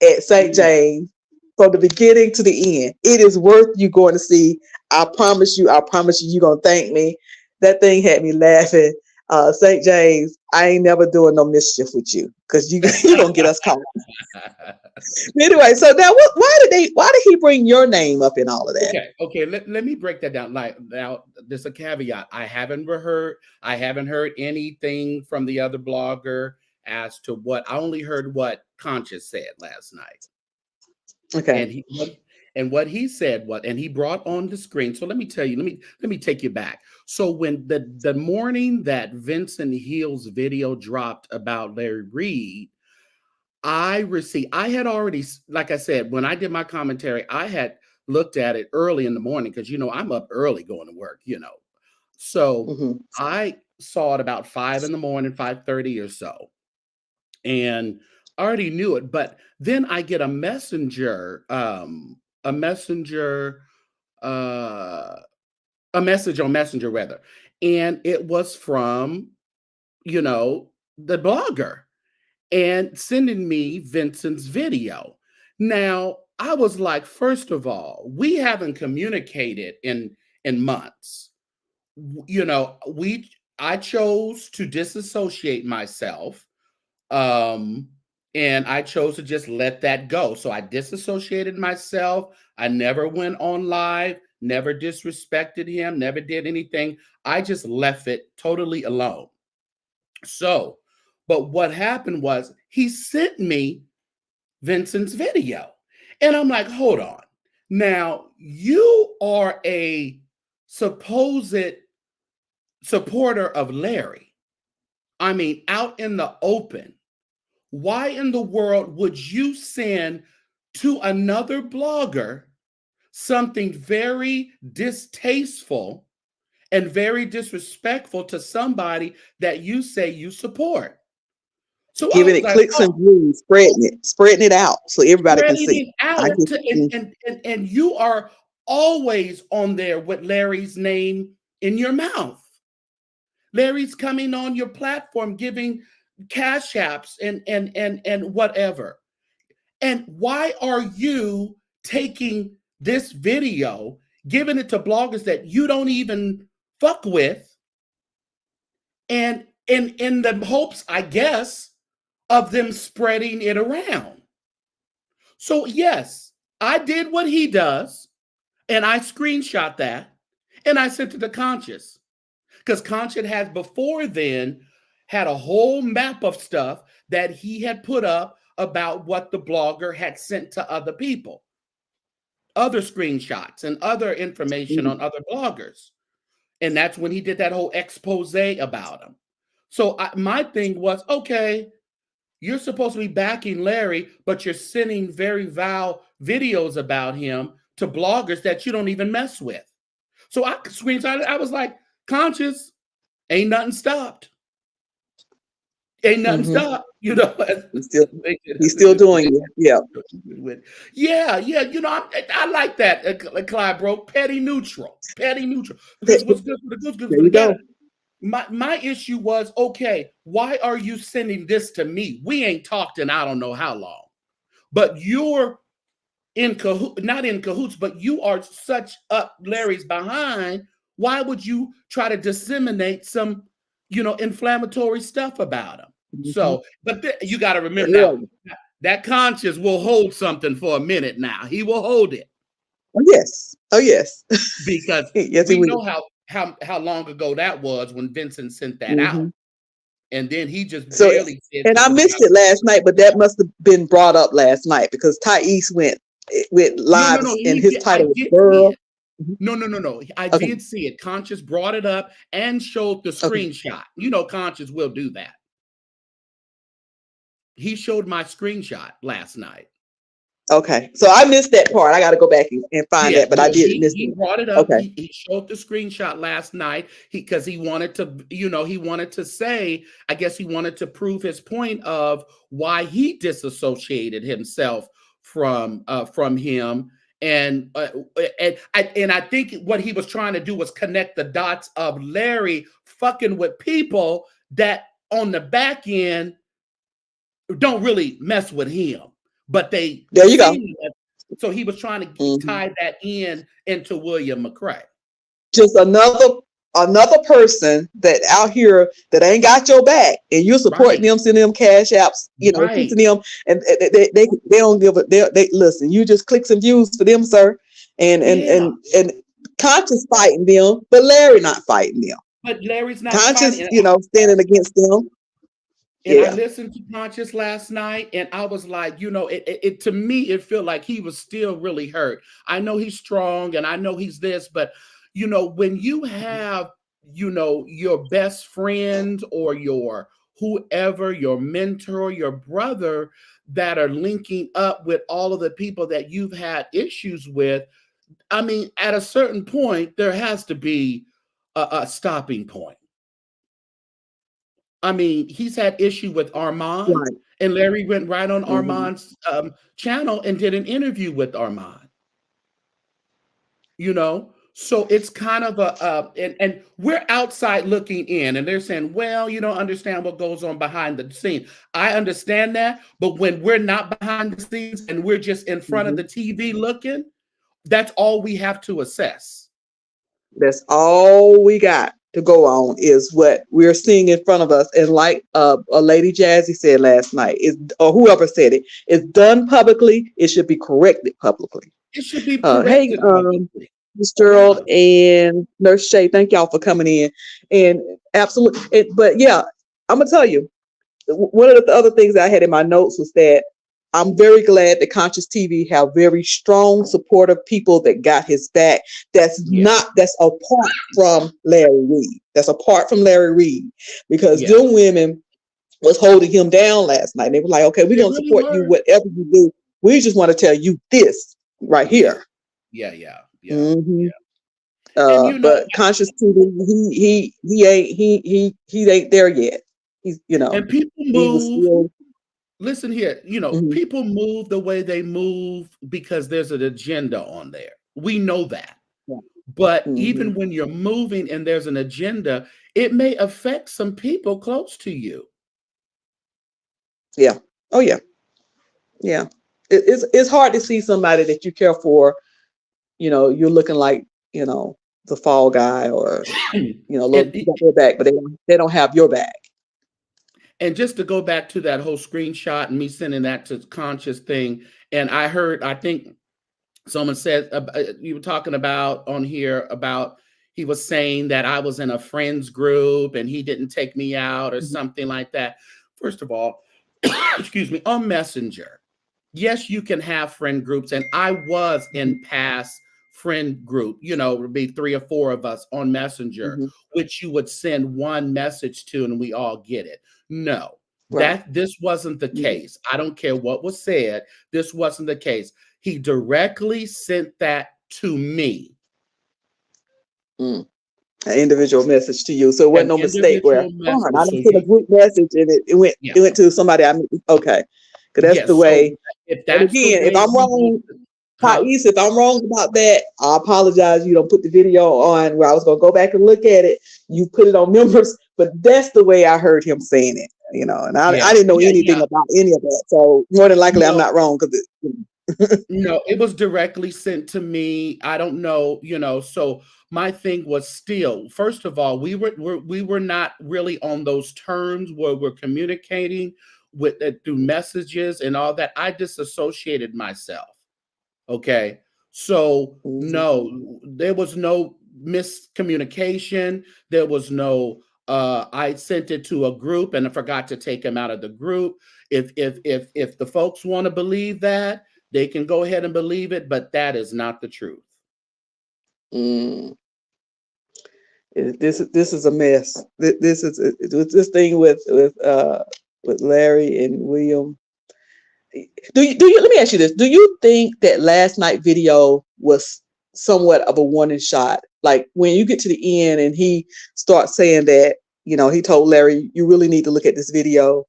at St. James from the beginning to the end, it is worth you going to see. I promise you, you're going to thank me. That thing had me laughing. St. James, I ain't never doing no mischief with you, because you're going to get us caught. Anyway, so now why did he bring your name up in all of that? Okay. Let me break that down. Like, now, there's a caveat. I haven't heard anything from the other blogger as to what. I only heard what Conscious said last night. Okay. And what he said, and he brought on the screen. So let me tell you, let me take you back. So when the morning that Vincent Hill's video dropped about Larry Reed, I had already, like I said, when I did my commentary, I had looked at it early in the morning, because I'm up early going to work, So I saw it about 5 in the morning, 5:30 or so, and I already knew it. But then I get a message on Messenger rather, and it was from the blogger, and sending me Vincent's video. Now, I was like, first of all, we haven't communicated in months. I chose to disassociate myself, and I chose to just let that go. So I disassociated myself. I never went on live, never disrespected him, never did anything. I just left it totally alone. So, but what happened was he sent me Vincent's video. And I'm like, hold on. Now, you are a supposed supporter of Larry. I mean, out in the open. Why in the world would you send to another blogger something very distasteful and very disrespectful to somebody that you say you support? So giving it clicks and views, spreading it out so everybody can see. And you are always on there with Larry's name in your mouth. Larry's coming on your platform, giving cash apps and whatever. And why are you taking this video, giving it to bloggers that you don't even fuck with, and in the hopes, I guess, of them spreading it around? So yes, I did what he does, and I screenshot that, and I sent it to Conscious, because Conscious had before then had a whole map of stuff that he had put up about what the blogger had sent to other people, other screenshots and other information on other bloggers. And that's when he did that whole expose about him. So my thing was, okay, you're supposed to be backing Larry, but you're sending very vile videos about him to bloggers that you don't even mess with. So I screenshot it. I was like, Conscious, ain't nothing stopped. Ain't nothing Mm-hmm. stopped, you know. He's still doing it. Yeah. Yeah, yeah. You know, I like that, Clyde, bro. Petty neutral, There because what's good for the goose, good for the you gander. go. My issue was, okay, why are you sending this to me? We ain't talked in I don't know how long, but you're in cahoots, not in cahoots, but you are such up Larry's behind. Why would you try to disseminate some, inflammatory stuff about him? Mm-hmm. So, but you got to remember now, Yeah. that conscience will hold something for a minute now. He will hold it Oh yes. Oh yes. because Yes, he we will. know how long ago that was when Vincent sent that out. Mm-hmm. And then he just So, barely said and I something missed about it last night, but that must have been brought up last night because Thais went no, live, no, and he his did. I title was did see "Girl." it. Mhm. No. I Okay. did see it. Conscious brought it up and showed the Okay. screenshot. Conscious will do that. He showed my screenshot last night. Okay. So I missed that part. I got to go back and find Yeah, that, but I no, did miss he it. brought it up. Okay. He showed the screenshot last night because he wanted to, he wanted to say, I guess he wanted to prove his point of why he disassociated himself from him. And I think what he was trying to do was connect the dots of Larry fucking with people that on the back end don't really mess with him, but they There you go. seem. So he was trying to Hmm. tie that in into William McCray. Just another person that out here that ain't got your back, and you're supporting Right, them, sending them cash apps, right. teaching them, and they don't give a they listen. You just click some views for them, sir, and and Yeah, and and Conscious fighting them, but Larry not fighting them. but Larry's not fighting. Conscious, standing against them. And I Yeah. listened to Conscious last night, and I was like, it to me, it felt like he was still really hurt. I know he's strong, and I know he's this, but when you have, your best friend or your whoever, your mentor, your brother that are linking up with all of the people that you've had issues with, I mean, at a certain point, there has to be a stopping point. I mean, he's had issue with Armand, Right. and Larry went right on Hmm. Armand's channel and did an interview with Armand. So it's kind of and we're outside looking in, and they're saying, well, you don't understand what goes on behind the scene. I understand that, but when we're not behind the scenes and we're just in front of Hmm. the TV looking, that's all we have to assess. That's all we got to go on is what we're seeing in front of us. And like a lady Jazzy said last night, is or whoever said it, it's done publicly. It should be corrected publicly. It should be Hey, corrected publicly. Ms. Gerald Yeah. and Nurse Shay, thank y'all for coming in. And absolutely, but yeah, I'm gonna tell you, one of the other things I had in my notes was that I'm very glad that Conscious TV have very strong, supportive people that got his back. Yeah. That's apart from Larry Reed. That's apart from Larry Reed, because Yeah. them women was holding him down last night. They were like, okay, we're They going to really support you, were. whatever you do. We just want to tell you this right Yeah. here. Yeah. Hmm. And But Conscious TV, he ain't there yet. He's, and people he was move. still. Listen here, Mhm. people move the way they move because there's an agenda on there. We know that. Yeah. But Hmm. even when you're moving and there's an agenda, it may affect some people close to you. Yeah. Oh yeah. Yeah. It's hard to see somebody that you care for. You're looking like the fall guy, or and, look, you got their back, but they don't have your back. and just to go back to that whole screenshot and me sending that to Conscious thing, and I think someone said you were talking about on here about he was saying that I was in a friends group and he didn't take me out or Mhm. something like that. First of all, excuse me, on Messenger, yes, you can have friend groups, and I was Mhm. in past friend group. It would be 3 or 4 of us on Messenger, Mhm. which you would send one message to, and we all get it. No, Right. this wasn't the Mhm. case. I don't care what was said. This wasn't the case. He directly sent that to me. Mm. an individual message to you. So it wasn't An no mistake where, individual oh, I message. So didn't send a he, group message and yeah, it went to somebody I knew. Okay. Because that's the yes. So way. if And that's the again, if way I'm you want, wrong, huh? Thais, if I'm wrong about that, I apologize. You don't put the video on where I was going to go back and look at it. You put it on members, but that's the way I heard him saying it, and I Yeah, didn't know yeah, anything yeah. about any of that. So more than likely, I'm No, not wrong because no, it was directly sent to me. I don't know, so my thing was still, first of all, we were not really on those terms where we're communicating with through messages and all that. I disassociated myself. Okay. So Mhm. no, there was no miscommunication. There was no I sent it to a group and I forgot to take him out of the group. If the folks want to believe that, they can go ahead and believe it, but that is not the truth. Mm. This is a mess. This is this thing with Larry and William. Do you let me ask you this? Do you think that last night video was somewhat of a warning shot? Like when you get to the end and he starts saying that, he told Larry, you really need to look at this video.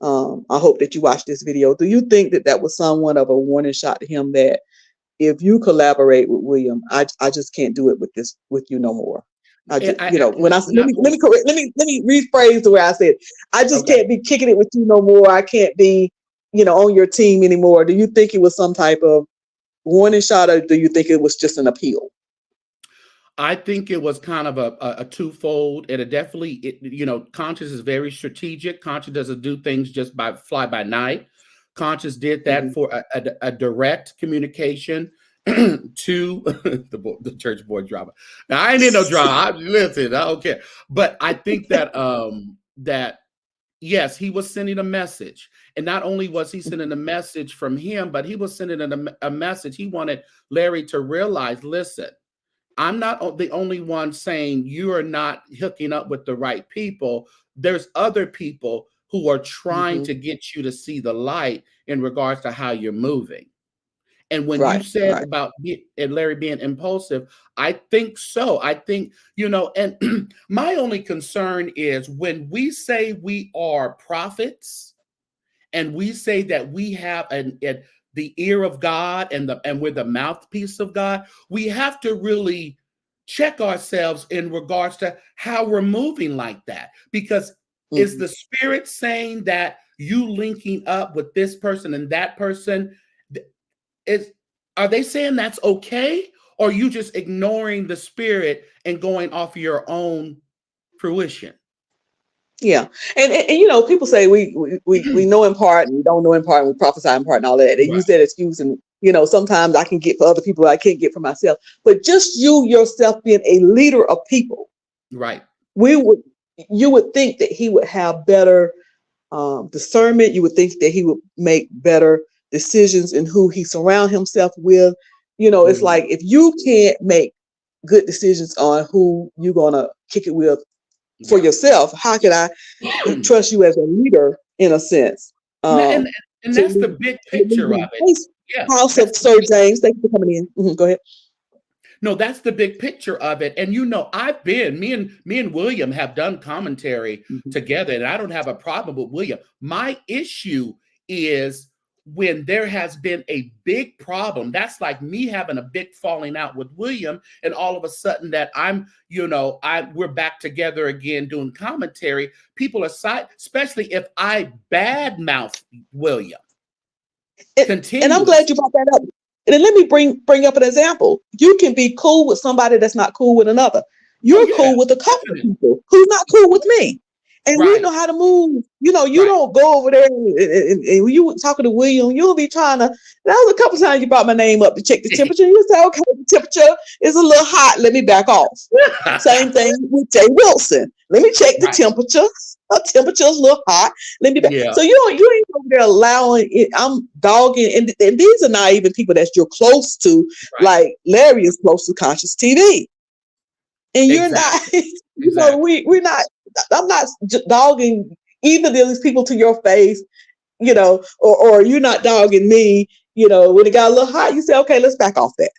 I hope that you watch this video. Do you think that that was somewhat of a warning shot to him that if you collaborate with William, I just can't do it with you no more. I And just, when I let not me correct, let me rephrase the way I said. I just okay. can't be kicking it with you no more. I can't be, on your team anymore. Do you think it was some type of warning shot, or do you think it was just an appeal? I think it was kind of a twofold. And it definitely, Conscious is very strategic. Conscious doesn't do things just by fly by night. Conscious did that Mhm. for a direct communication to the church board drama. Now I ain't in no drama. Listen, I don't care. But I think that yes, he was sending a message, and not only was he sending a message from him, but he was sending a message. He wanted Larry to realize, listen. I'm not the only one saying you are not hooking up with the right people. There's other people who are trying Mhm. to get you to see the light in regards to how you're moving. And when you Right, said right. about and Larry being impulsive, I think so. I think, and my only concern is when we say we are prophets and we say that we have the ear of God and we're the mouthpiece of God, we have to really check ourselves in regards to how we're moving like that. Because is Mhm. the spirit saying that you linking up with this person and that person is are they saying that's okay? Or are you just ignoring the spirit and going off your own fruition? Yeah, and people say we know in part and we don't know in part and we prophesy in part and all that. They Right, use that excuse, and sometimes I can get for other people, I can't get for myself. But just you yourself being a leader of people, right. we would you would think that he would have better discernment. You would think that he would make better decisions in who he surround himself with. It's Mhm. like if you can't make good decisions on who you're gonna kick it with for Yeah. yourself, how could I trust you as a leader in a sense? And, that- and Um, and to that's the lead, big to lead picture of him. it. Thanks, Yeah, House that's of the Sir big, James. Thank you for coming in. Go ahead. no, that's the big picture of it. And I've been me and William have done commentary Mhm. together, and I don't have a problem with William. My issue is when there has been a big problem. That's like me having a big falling out with William, and all of a sudden that we're back together again doing commentary. People are side, especially if I badmouth William And I'm glad continuously. you brought that up. And then let me bring up an example. You can be cool with somebody that's not cool with another. Oh You're yeah, cool with a couple of definitely. people who's not cool with me. And we Right, know how to move. You right. don't go over there and when you were talking to William, you'll be trying to. That was a couple times you brought my name up to check the temperature. You say, okay, the temperature is a little hot. Let me back off. Same thing with Jay Wilson. Let me check the Right. temperature. Her temperature's a little hot. Let me back. Yeah. So you ain't over there allowing it. I'm dogging, and these are not even people that you're close to. Right. Like Larry is close to Conscious TV, and you're Exactly. not. Exactly. We're not. I'm not dogging either of these people to your face. Or you're not dogging me. When it got a little hot, you say, okay, let's back off that.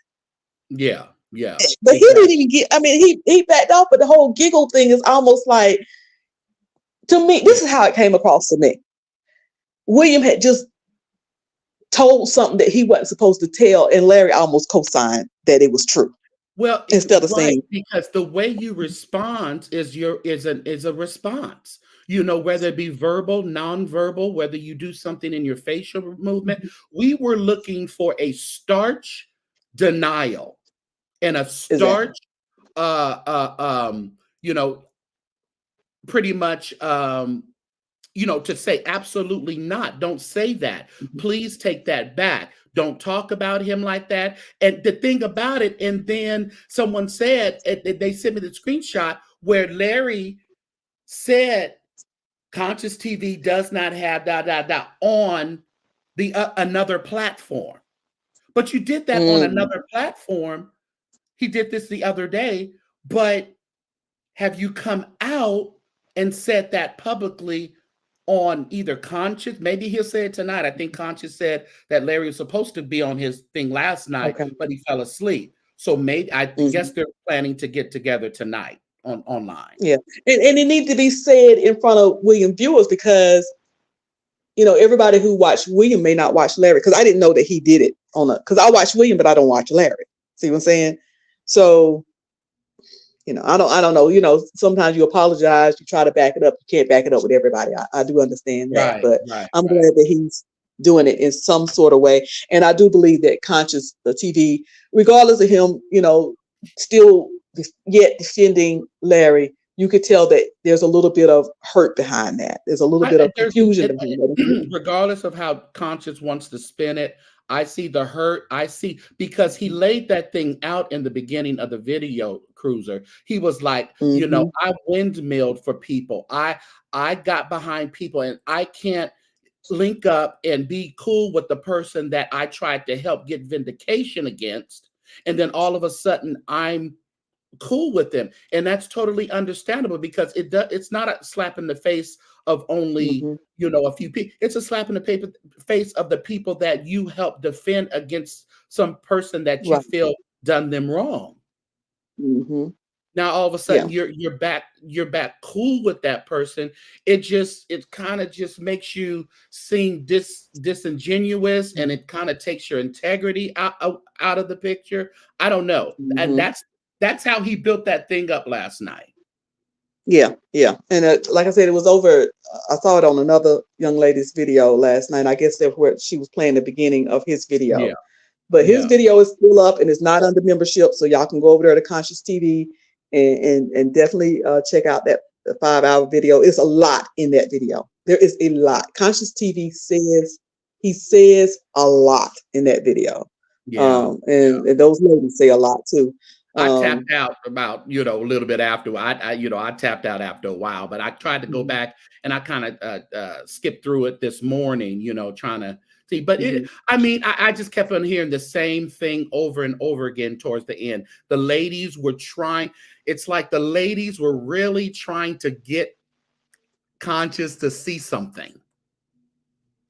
Yeah. Yeah, But he didn't exactly. even get. I mean, he backed off. But the whole giggle thing is almost like, to me, Yeah. this is how it came across to me. William had just told something that he wasn't supposed to tell, and Larry almost co-signed that it was true Well, instead of right, saying, because the way you respond is a response. You know, whether it be verbal, nonverbal, whether you do something in your facial movement. "Mhm, We were looking for a starch denial and a exactly. starch, you know, pretty much, to say absolutely not. Don't say that. Mhm, Please take that back. Don't talk about him like that. And the thing about it, and then someone said, they sent me the screenshot where Larry said Conscious TV does not have on the another platform. But you did that on mm, another platform. He did this the other day, but have you come out and said that publicly on either Conscious? Maybe he'll say it tonight. I think Conscious said that Larry was supposed to be on his thing last night, okay. but he fell asleep. So maybe I guess Mhm. they're planning to get together tonight online. Yeah, and it needs to be said in front of William viewers, because everybody who watched William may not watch Larry, because I didn't know that he did it because I watch William, but I don't watch Larry. See what I'm saying? So I don't know. Sometimes you apologize, you try to back it up, you can't back it up with everybody. I do understand that, Right, but right, I'm right. glad that he's doing it in some sort of way, and I do believe that Conscious the TV, regardless of him, still yet defending Larry, you could tell that there's a little bit of hurt behind that. There's a little bit of There's confusion behind that. regardless of how Conscious wants to spin it, I see the hurt. I see because he laid that thing out in the beginning of the video, Cruiser. He was like, Mm-hmm. I windmilled for people. I got behind people, and I can't link up and be cool with the person that I tried to help get vindication against. And then all of a sudden, I'm cool with them, and that's totally understandable because it's not a slap in the face of only Mm-hmm. a few people. It's a slap in the face of the people that you help defend against some person that you Right. feel done them wrong. Mm-hmm. Now all of a sudden Yeah. you're back cool with that person. It kind of just makes you seem disingenuous, and it kind of takes your integrity out of the picture. I don't know. And Mm-hmm. that's how he built that thing up last night. Yeah, yeah. And like I said, it was over. I saw it on another young lady's video last night. I guess that's where she was playing the beginning of his video. Yeah, But his yeah, video is still up and it's not under membership. So y'all can go over there to Conscious TV and definitely check out that 5 hour video. It's a lot in that video. There is a lot. Conscious TV he says a lot in that video. yeah. And those ladies say a lot too. I Um, tapped out about, a little bit after. I tapped out after a while, but I tried to go mhm, back and I kind of skipped through it this morning, trying to see. But mhm. I just kept on hearing the same thing over and over again towards the end. The ladies were trying, it's like the ladies were really trying to get Conscious to see something.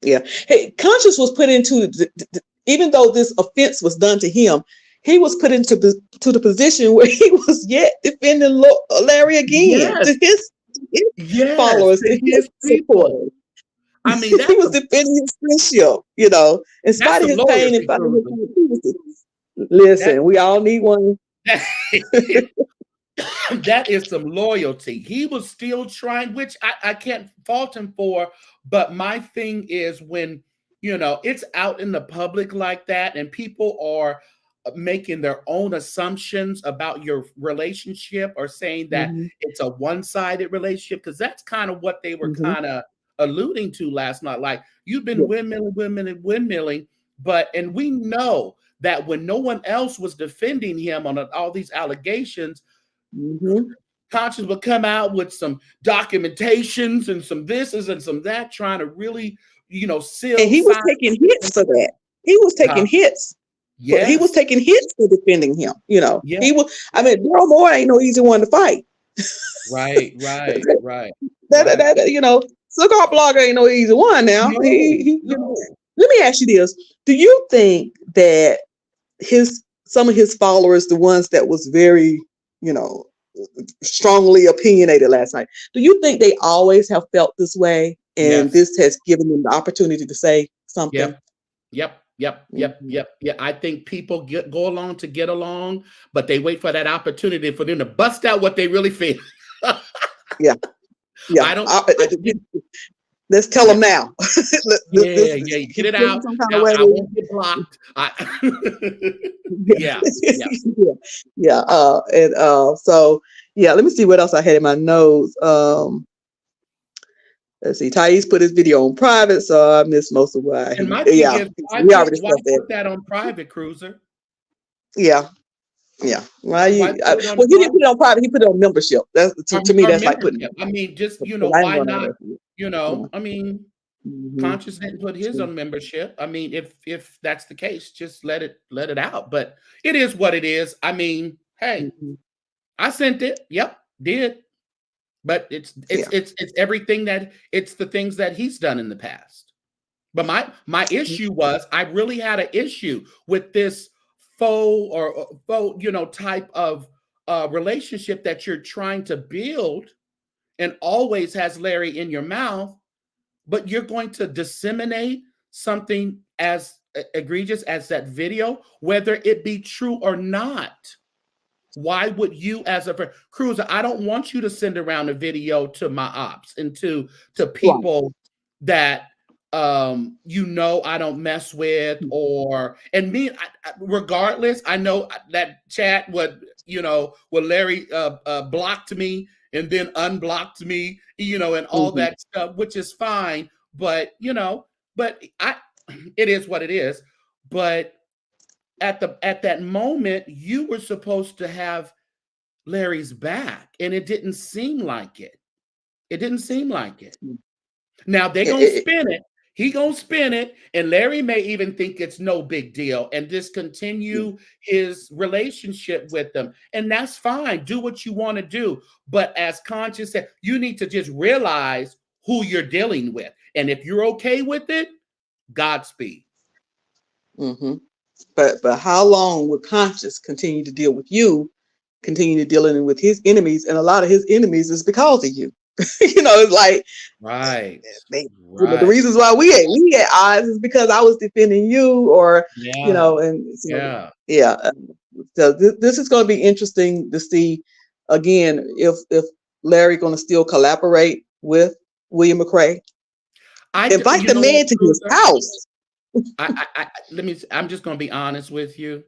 Yeah. Hey, Conscious was put into even though this offense was done to him, he was put into to the position where he was yet defending Larry again Yes, his yes, followers, to to his his people. supporters. I mean, He was defending his friendship, in that's spite of some his pain, in loyalty, spite of his Cruiser. pain, he was. That Listen, we all need one. that is some loyalty. He was still trying, which I can't fault him for. But my thing is when, it's out in the public like that and people are making their own assumptions about your relationship or saying that Hmm. it's a one-sided relationship, because that's kind of what they were Hmm. kind of alluding to last night. Like, you've been Yeah. windmilling, and we know that when no one else was defending him on all these allegations, Hmm. Conscious would come out with some documentations and some thises and some that, trying to really, And seal he was sign. taking hits for that. He was taking Huh? hits. But he was Yes, taking hits for defending him. yeah, He was. I mean, Daryl Moore ain't no easy one to fight. right, right, that, right, that, right. that, cigar blogger ain't no easy one. Now, No, no. let me ask you this: do you think that his some of his followers, the ones that was very, you know, strongly opinionated last night. Do you think they always have felt this way, and Yes. this has given them the opportunity to say something? Yep. Yep. Yep. Yep. Mhm. Yep. Yeah. I think people go along to get along, but they wait for that opportunity for them to bust out what they really feel. Yeah, yeah. I don't. I Let's tell yeah. them now. Yeah. This Yeah. You get he's it feeling out. some kind of I way. won't get blocked. Yeah, Yeah. Yeah. yeah, yeah. And so yeah. Let me see what else I had in my notes. Let's see. Thais put his video on private, so I missed most of what And he. my thing Yeah, is, we already why discussed that. put that on private, Cruiser? Yeah, yeah. Why Why you? put it on Well, he didn't private? put it on private. He put it on membership. That's to me. Or That's like putting. membership. I mean, just, But I ain't why going over not? there for you. Yeah. I mean, Mm-hmm. Conscious didn't put his on membership. I mean, if that's the case, just let it out. But it is what it is. I mean, hey, Mm-hmm. I sent it. Yep, did. But Yeah. it's everything that it's the things that he's done in the past. But my issue was I really had an issue with this faux, type of relationship that you're trying to build and always has Larry in your mouth, but you're going to disseminate something as egregious as that video, whether it be true or not. Why would you, as a friend, Cruiser? I don't want you to send around a video to my ops and to Right. people that I don't mess with, or and me. Regardless, I know that chat would Larry blocked me and then unblocked me, and all Mm-hmm. that stuff, which is fine. But it is what it is. But at that moment, you were supposed to have Larry's back, and it didn't seem like it. It didn't seem like it. Now they're It, gonna it, spin it. He gonna spin it, and Larry may even think it's no big deal and yeah. discontinue his relationship with them, and that's fine. Do what you want to do, but as Conscious said, you need to just realize who you're dealing with, and if you're okay with it, Godspeed. Mm-hmm. But how long will Conscious continue to deal with you? Continue to dealing with his enemies, and a lot of his enemies is because of you. It's like Right, the right. reasons why we at odds is because I was defending you, or Yeah, and so yeah. yeah. So this is going to be interesting to see again if Larry going to still collaborate with William McRae. Invite You the know what, man to his Cruiser? house. I'm just going to be honest with you.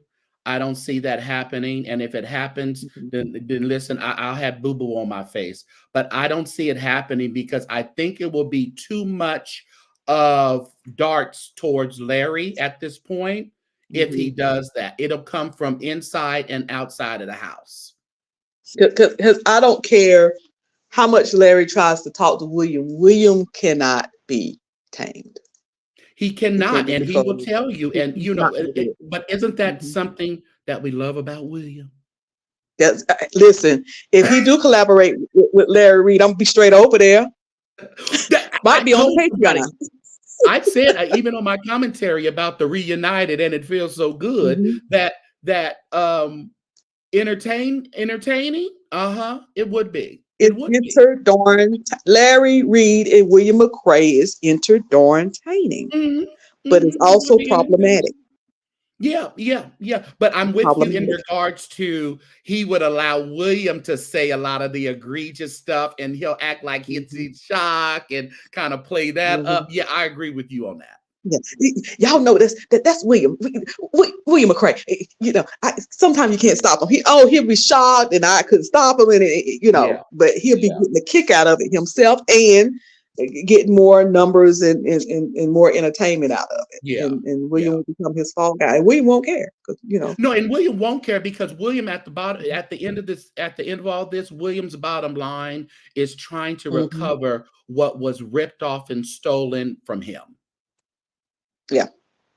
I don't see that happening. And if it happens, Mhm. then listen, I'll have boo boo on my face. But I don't see it happening because I think it will be too much of darts towards Larry at this point. If he Mhm. does that, it'll come from inside and outside of the house. Because I don't care how much Larry tries to talk to William. William cannot be tamed. He He can't cannot, be and he will controlled. tell you. And He's not going to do it. but isn't that Mhm. something that we love about William? Listen, if he do collaborate with Larry Reed, I'm gonna be straight over there. I Might be on the told somebody, Patreon. I said even on my commentary about the reunited, and it feels so good Mhm. that entertaining. It would be. It It's would be. Larry Reed and William McRae is entertaining, but it's It would also be entertaining. problematic. Yeah, yeah, yeah. But I'm It's with you in problematic. regards to he would allow William to say a lot of the egregious stuff, and he'll act like he's Mhm. in shock and kind of play that up. Mhm. Yeah, I agree with you on that. Yeah, y'all know that's William. William McRae. Sometimes you can't stop him. He'll be shocked, and I couldn't stop him, and Yeah, but he'll be yeah, getting a kick out of it himself, and getting more numbers and more entertainment out of it. yeah, And yeah. William will become his fall guy, and William won't care because No, and William won't care because William at the bottom, at the end of all this, William's bottom line is trying to Mhm. recover what was ripped off and stolen from him. Yeah,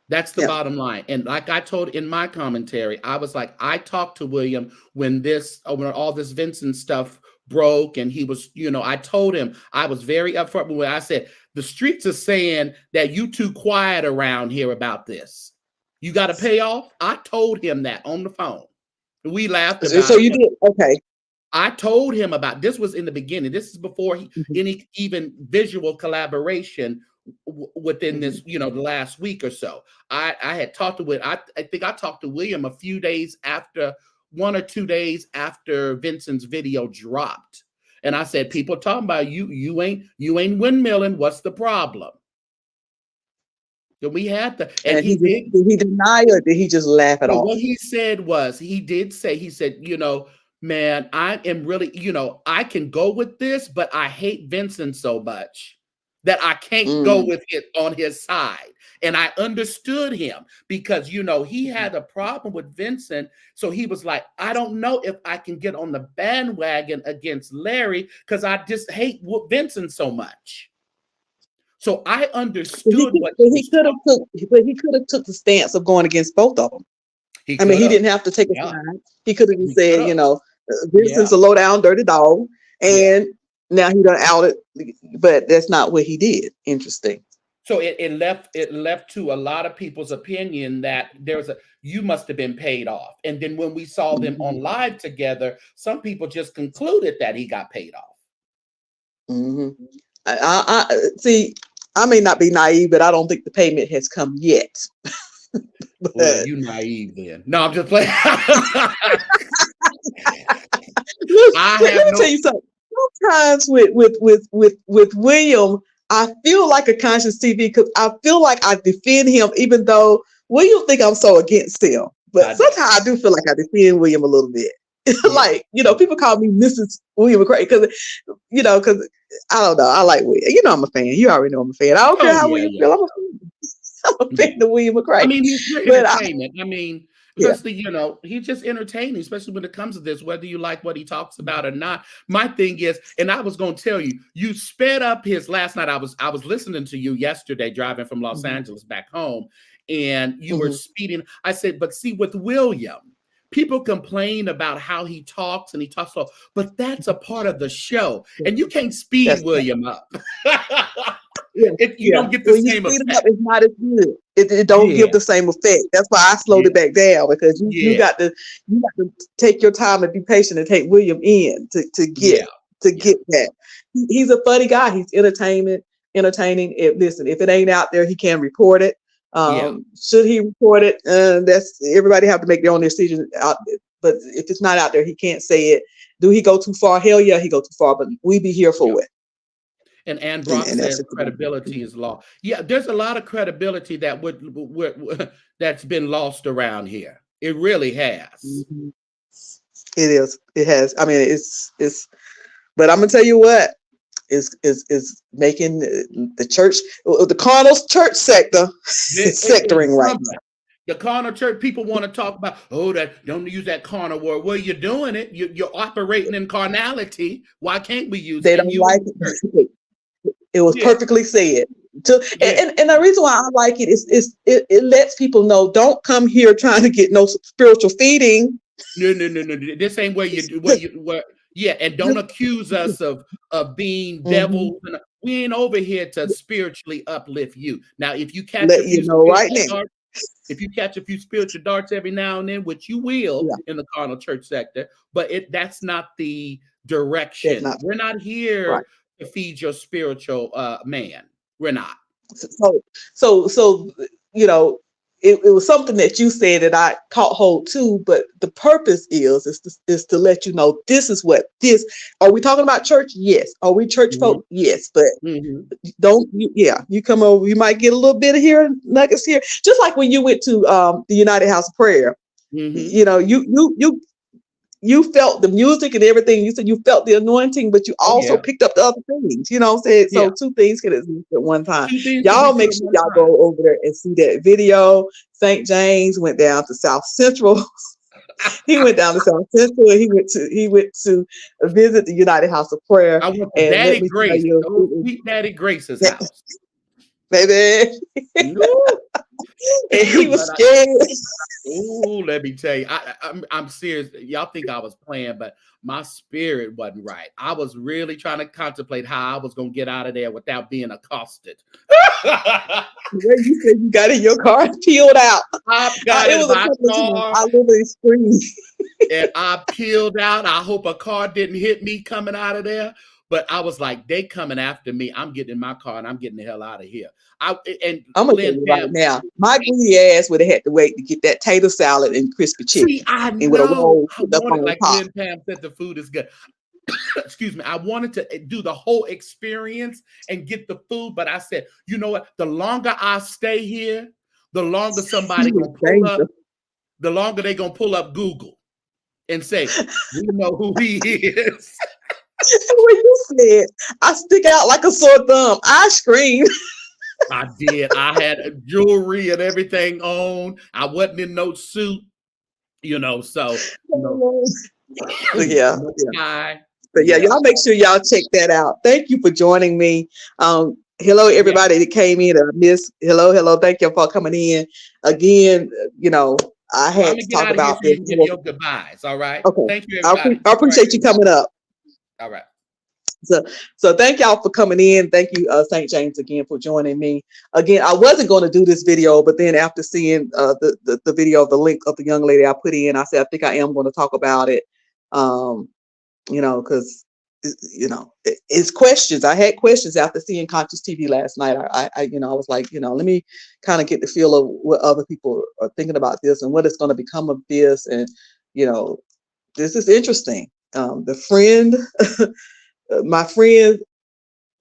That's the yeah. bottom line. And like I told in my commentary, I was like, I talked to William when all this Vincent stuff broke, and he was, I told him I was very upfront when I said the streets are saying that you too quiet around here about this. You got to pay off. I told him that on the phone. We laughed So about you it. did, okay. I told him about this was in the beginning. This is before Mhm. any even visual collaboration within this, Mhm. the last week or so. I had talked to Will. I think I talked to William a few days after, 1 or 2 days after Vincent's video dropped, and I said, "People talking about you. You ain't windmilling. What's the problem?" So we had the, and And he did. did he deny, or did he just laugh it So off? what he said was, he said, man, I am really, I can go with this, but I hate Vincent so much that I can't go Mm. with it on his side. And I understood him because, he had a problem with Vincent. So he was like, I don't know if I can get on the bandwagon against Larry because I just hate Vincent so much. So I understood what he was talking. But he could have took the stance of going against both of them. He I mean, could he have. didn't have to take a Yeah. side. He could have just He could said, have. Vincent's Yeah. a low down, dirty dog, Yeah. and now he done outed. But that's not what he did. Interesting. So it left to a lot of people's opinion that you must have been paid off. And then when we saw them Mm-hmm. on live together, some people just concluded that he got paid off. Mm-hmm. I see. I may not be naive, but I don't think the payment has come yet. Well, But you naive then. No, I'm just playing. I let have me no. tell you something. Sometimes with William, I feel like a conscious TV because I feel like I defend him, even though William think I'm so against him. But I don't. sometimes I do feel like I defend William a little bit. Yeah. Like, people call me Mrs. William McCray because I don't know. I like William. I'm a fan. You already know I'm a fan. I don't care Oh how yeah, William yeah, feel. I'm a fan. I'm a yeah. fan of William I McCray. mean, he's for But entertainment. I mean, yeah. because he's just entertaining, especially when it comes to this, whether you like what he talks about or not. My thing is, and I was going to tell you, you sped up his last night. I was listening to you yesterday, driving from Los Mhm. Angeles back home, and you were Mhm. speeding. I said, but see, with William, people complain about how he talks and he talks slow, but that's a part of the show, and you can't speed That's William up. yeah, You yeah. don't get the When you same speed them up, effect. it's not as good. It don't Yeah, give the same effect. That's why I slowed yeah, it back down because you yeah, got to take your time and be patient and take William in to get yeah, to yeah, get that. He's a funny guy. He's entertaining. Listen, if it ain't out there, he can report it. yeah. Should he report it? That's everybody have to make their own decision out. But if it's not out there, he can't say it. Do he go too far? Hell yeah, he go too far. But we be here Yeah. for it. And Ann Brock And that's says just about credibility it. is lost. Yeah, there's a lot of credibility that that's been lost around here. It really has. Mhm. It is. It has. I mean, it's. But I'm gonna tell you what is making the church, the carnal church sector, is It's sectoring right something. now. The carnal church people want to talk about, that don't use that carnal word. Well, you're doing it. You're operating in carnality. Why can't we use? They And don't you in like the church? it. It was Yeah, perfectly said. To, yeah. and the reason why I like it is it lets people know, don't come here trying to get no spiritual feeding. No, no, no, no. This ain't where you Just, do what you where. Yeah, and don't just, accuse us of being mhm. devils. And we ain't over here to spiritually uplift you. Now, if you catch a Let you few know right spiritual now. darts, every now and then, which you will Yeah, in the carnal church sector, but that's not the that's direction. not We're not right. here to feed your spiritual man. We're not. So it was something that you said that I caught hold to, but the purpose is to let you know, this is what this. Are we talking about church? Yes. Are we church Mm-hmm. folk? Yes. But Mm-hmm. you come over, you might get a little bit of here, nuggets here, just like when you went to the United House of Prayer. Mm-hmm. You felt the music and everything. You said you felt the anointing, but you Oh also yeah. picked up the other things. You know what I'm saying? Yeah. So two things can exist at one time. Two things can be Y'all true make at sure one y'all time. go over there and see that video. St. James went down to South Central. He went down to South Central and he went to visit the United House of Prayer. I went to And let Daddy me tell Grace, you, old sweet Daddy Grace's that, house. baby. No. And he was But scared. oh, let me tell you, I'm serious. Y'all think I was playing, but my spirit wasn't right. I was really trying to contemplate how I was going to get out of there without being accosted. When you said you got in your car and peeled out, I got it in was a my couple of times. car I literally screamed. and I peeled out. I hope a car didn't hit me coming out of there. But I was like, they coming after me. I'm getting in my car and I'm getting the hell out of here. And I'm gonna tell Lynn you right Pam, now, my greedy ass would have had to wait to get that tater salad and crispy see, chicken, I and with a know. roll I put up wanted, on like top. Lynn Pam said, the food is good. Excuse me. I wanted to do the whole experience and get the food, but I said, you know what? The longer I stay here, the longer He somebody was gonna pull up, dangerous. the longer they gonna pull up Google and say, we know who he is. When you said I stick out like a sore thumb, I screamed. I did. I had jewelry and everything on. I wasn't in no suit, so So yeah, no yeah. tie. But yeah, Yeah. y'all make sure y'all check that out. Thank you for joining me. Hello Yeah. everybody that came in. Miss, hello. Thank you for coming in. Again, I Well, I'm had gonna to get talk out of here about so you this. can give your goodbyes. All right. Okay, Thank you, everybody. I All right. appreciate you coming up. All right. So thank y'all for coming in. Thank you, St. James, again for joining me. Again, I wasn't going to do this video, but then after seeing the video of the link of the young lady I put in, I said I think I am going to talk about it. Because it's questions. I had questions after seeing Conscious TV last night. I was like, let me kind of get the feel of what other people are thinking about this and what it's going to become of this, and this is interesting. The friend. My friend,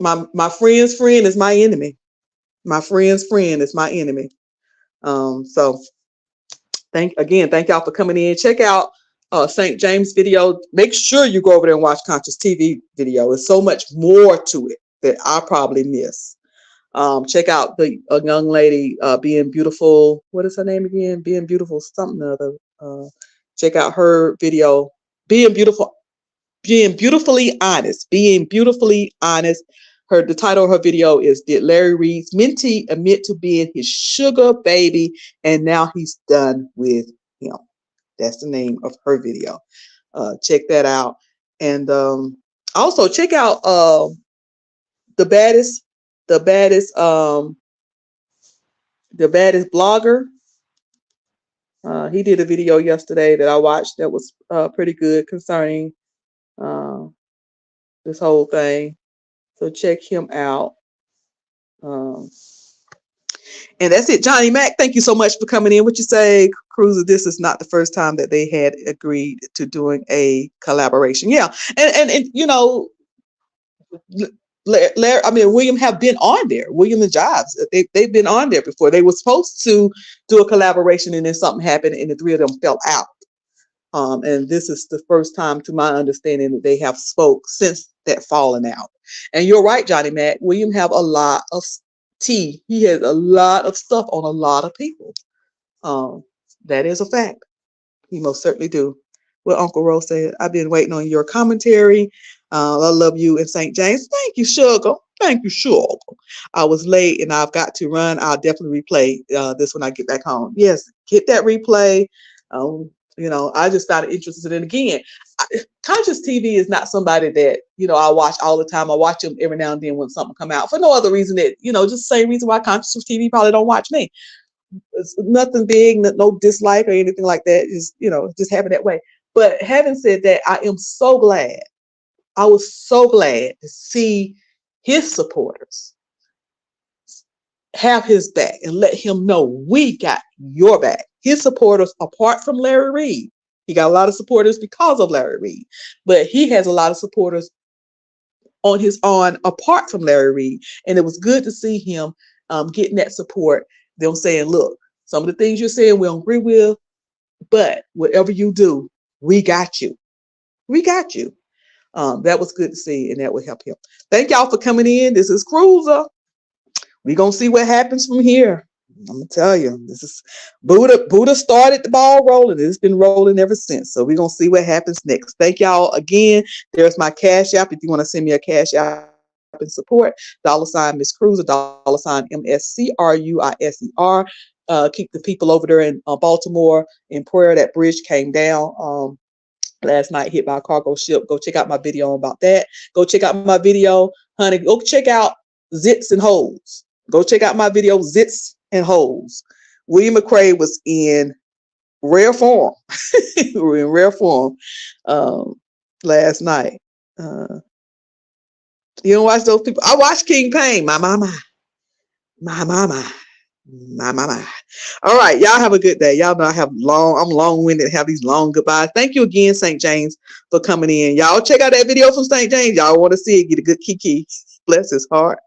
my friend's friend is my enemy. My friend's friend is my enemy. So thank y'all for coming in. Check out St. James video. Make sure you go over there and watch Conscious TV video. There's so much more to it that I probably miss. Check out the young lady being beautiful. What is her name again? Being beautiful something or other. Check out her video. Being beautiful. Being beautifully honest. Being beautifully honest. The title of her video is Did Larry Reed's mentee admit to being his sugar baby and now he's done with him? That's the name of her video. Check that out. And also check out the baddest the baddest blogger. He did a video yesterday that I watched that was pretty good concerning this whole thing. So check him out. And that's it. Johnny Mac, thank you so much for coming in. What you say, Cruiser? This is not the first time that they had agreed to doing a collaboration. Yeah. And William have been on there. William and Jobs, they've been on there before. They were supposed to do a collaboration and then something happened and the three of them fell out. And this is the first time, to my understanding, that they have spoke since that falling out. And you're right, Johnny Mac. William have a lot of tea. He has a lot of stuff on a lot of people. That is a fact. He most certainly do. Well, Uncle Rose said, I've been waiting on your commentary. I love you in St. James. Thank you, Sugar. Thank you, Sugar. I was late and I've got to run. I'll definitely replay this when I get back home. Yes, hit that replay. I just started interested in it again. Conscious TV is not somebody that, I watch all the time. I watch them every now and then when something come out for no other reason that, just the same reason why Conscious TV probably don't watch me. It's nothing big, no dislike or anything like that. Is just having that way. But having said that, I am so glad. I was so glad to see his supporters have his back and let him know we got your back. His supporters, apart from Larry Reed, he got a lot of supporters because of Larry Reed, but he has a lot of supporters on his own apart from Larry Reed, and it was good to see him getting that support. Them saying, look, some of the things you're saying we don't agree with, but whatever you do, we got you. We got you. That was good to see, and that would help him. Thank y'all for coming in. This is Cruiser. We're going to see what happens from here. I'm going to tell you, this is Buddha started the ball rolling. It's been rolling ever since. So we're going to see what happens next. Thank y'all again. There's my Cash App. If you want to send me a Cash App, you can. and support. $ Miss Cruiser, $ MSCRUISER. Keep the people over there in Baltimore in prayer. That bridge came down last night, hit by a cargo ship. Go check out my video about that. Go check out my video, honey. Go check out Zits and Holes. Go check out my video, Zits and Holes. William McCrae was in rare form. We were in rare form last night. You don't watch those people? I watch King Payne. My mama. My mama. My mama. All right, y'all have a good day. Y'all know I'm long-winded, have these long goodbyes. Thank you again, St. James, for coming in. Y'all check out that video from St. James. Y'all want to see it, get a good kiki. Bless his heart.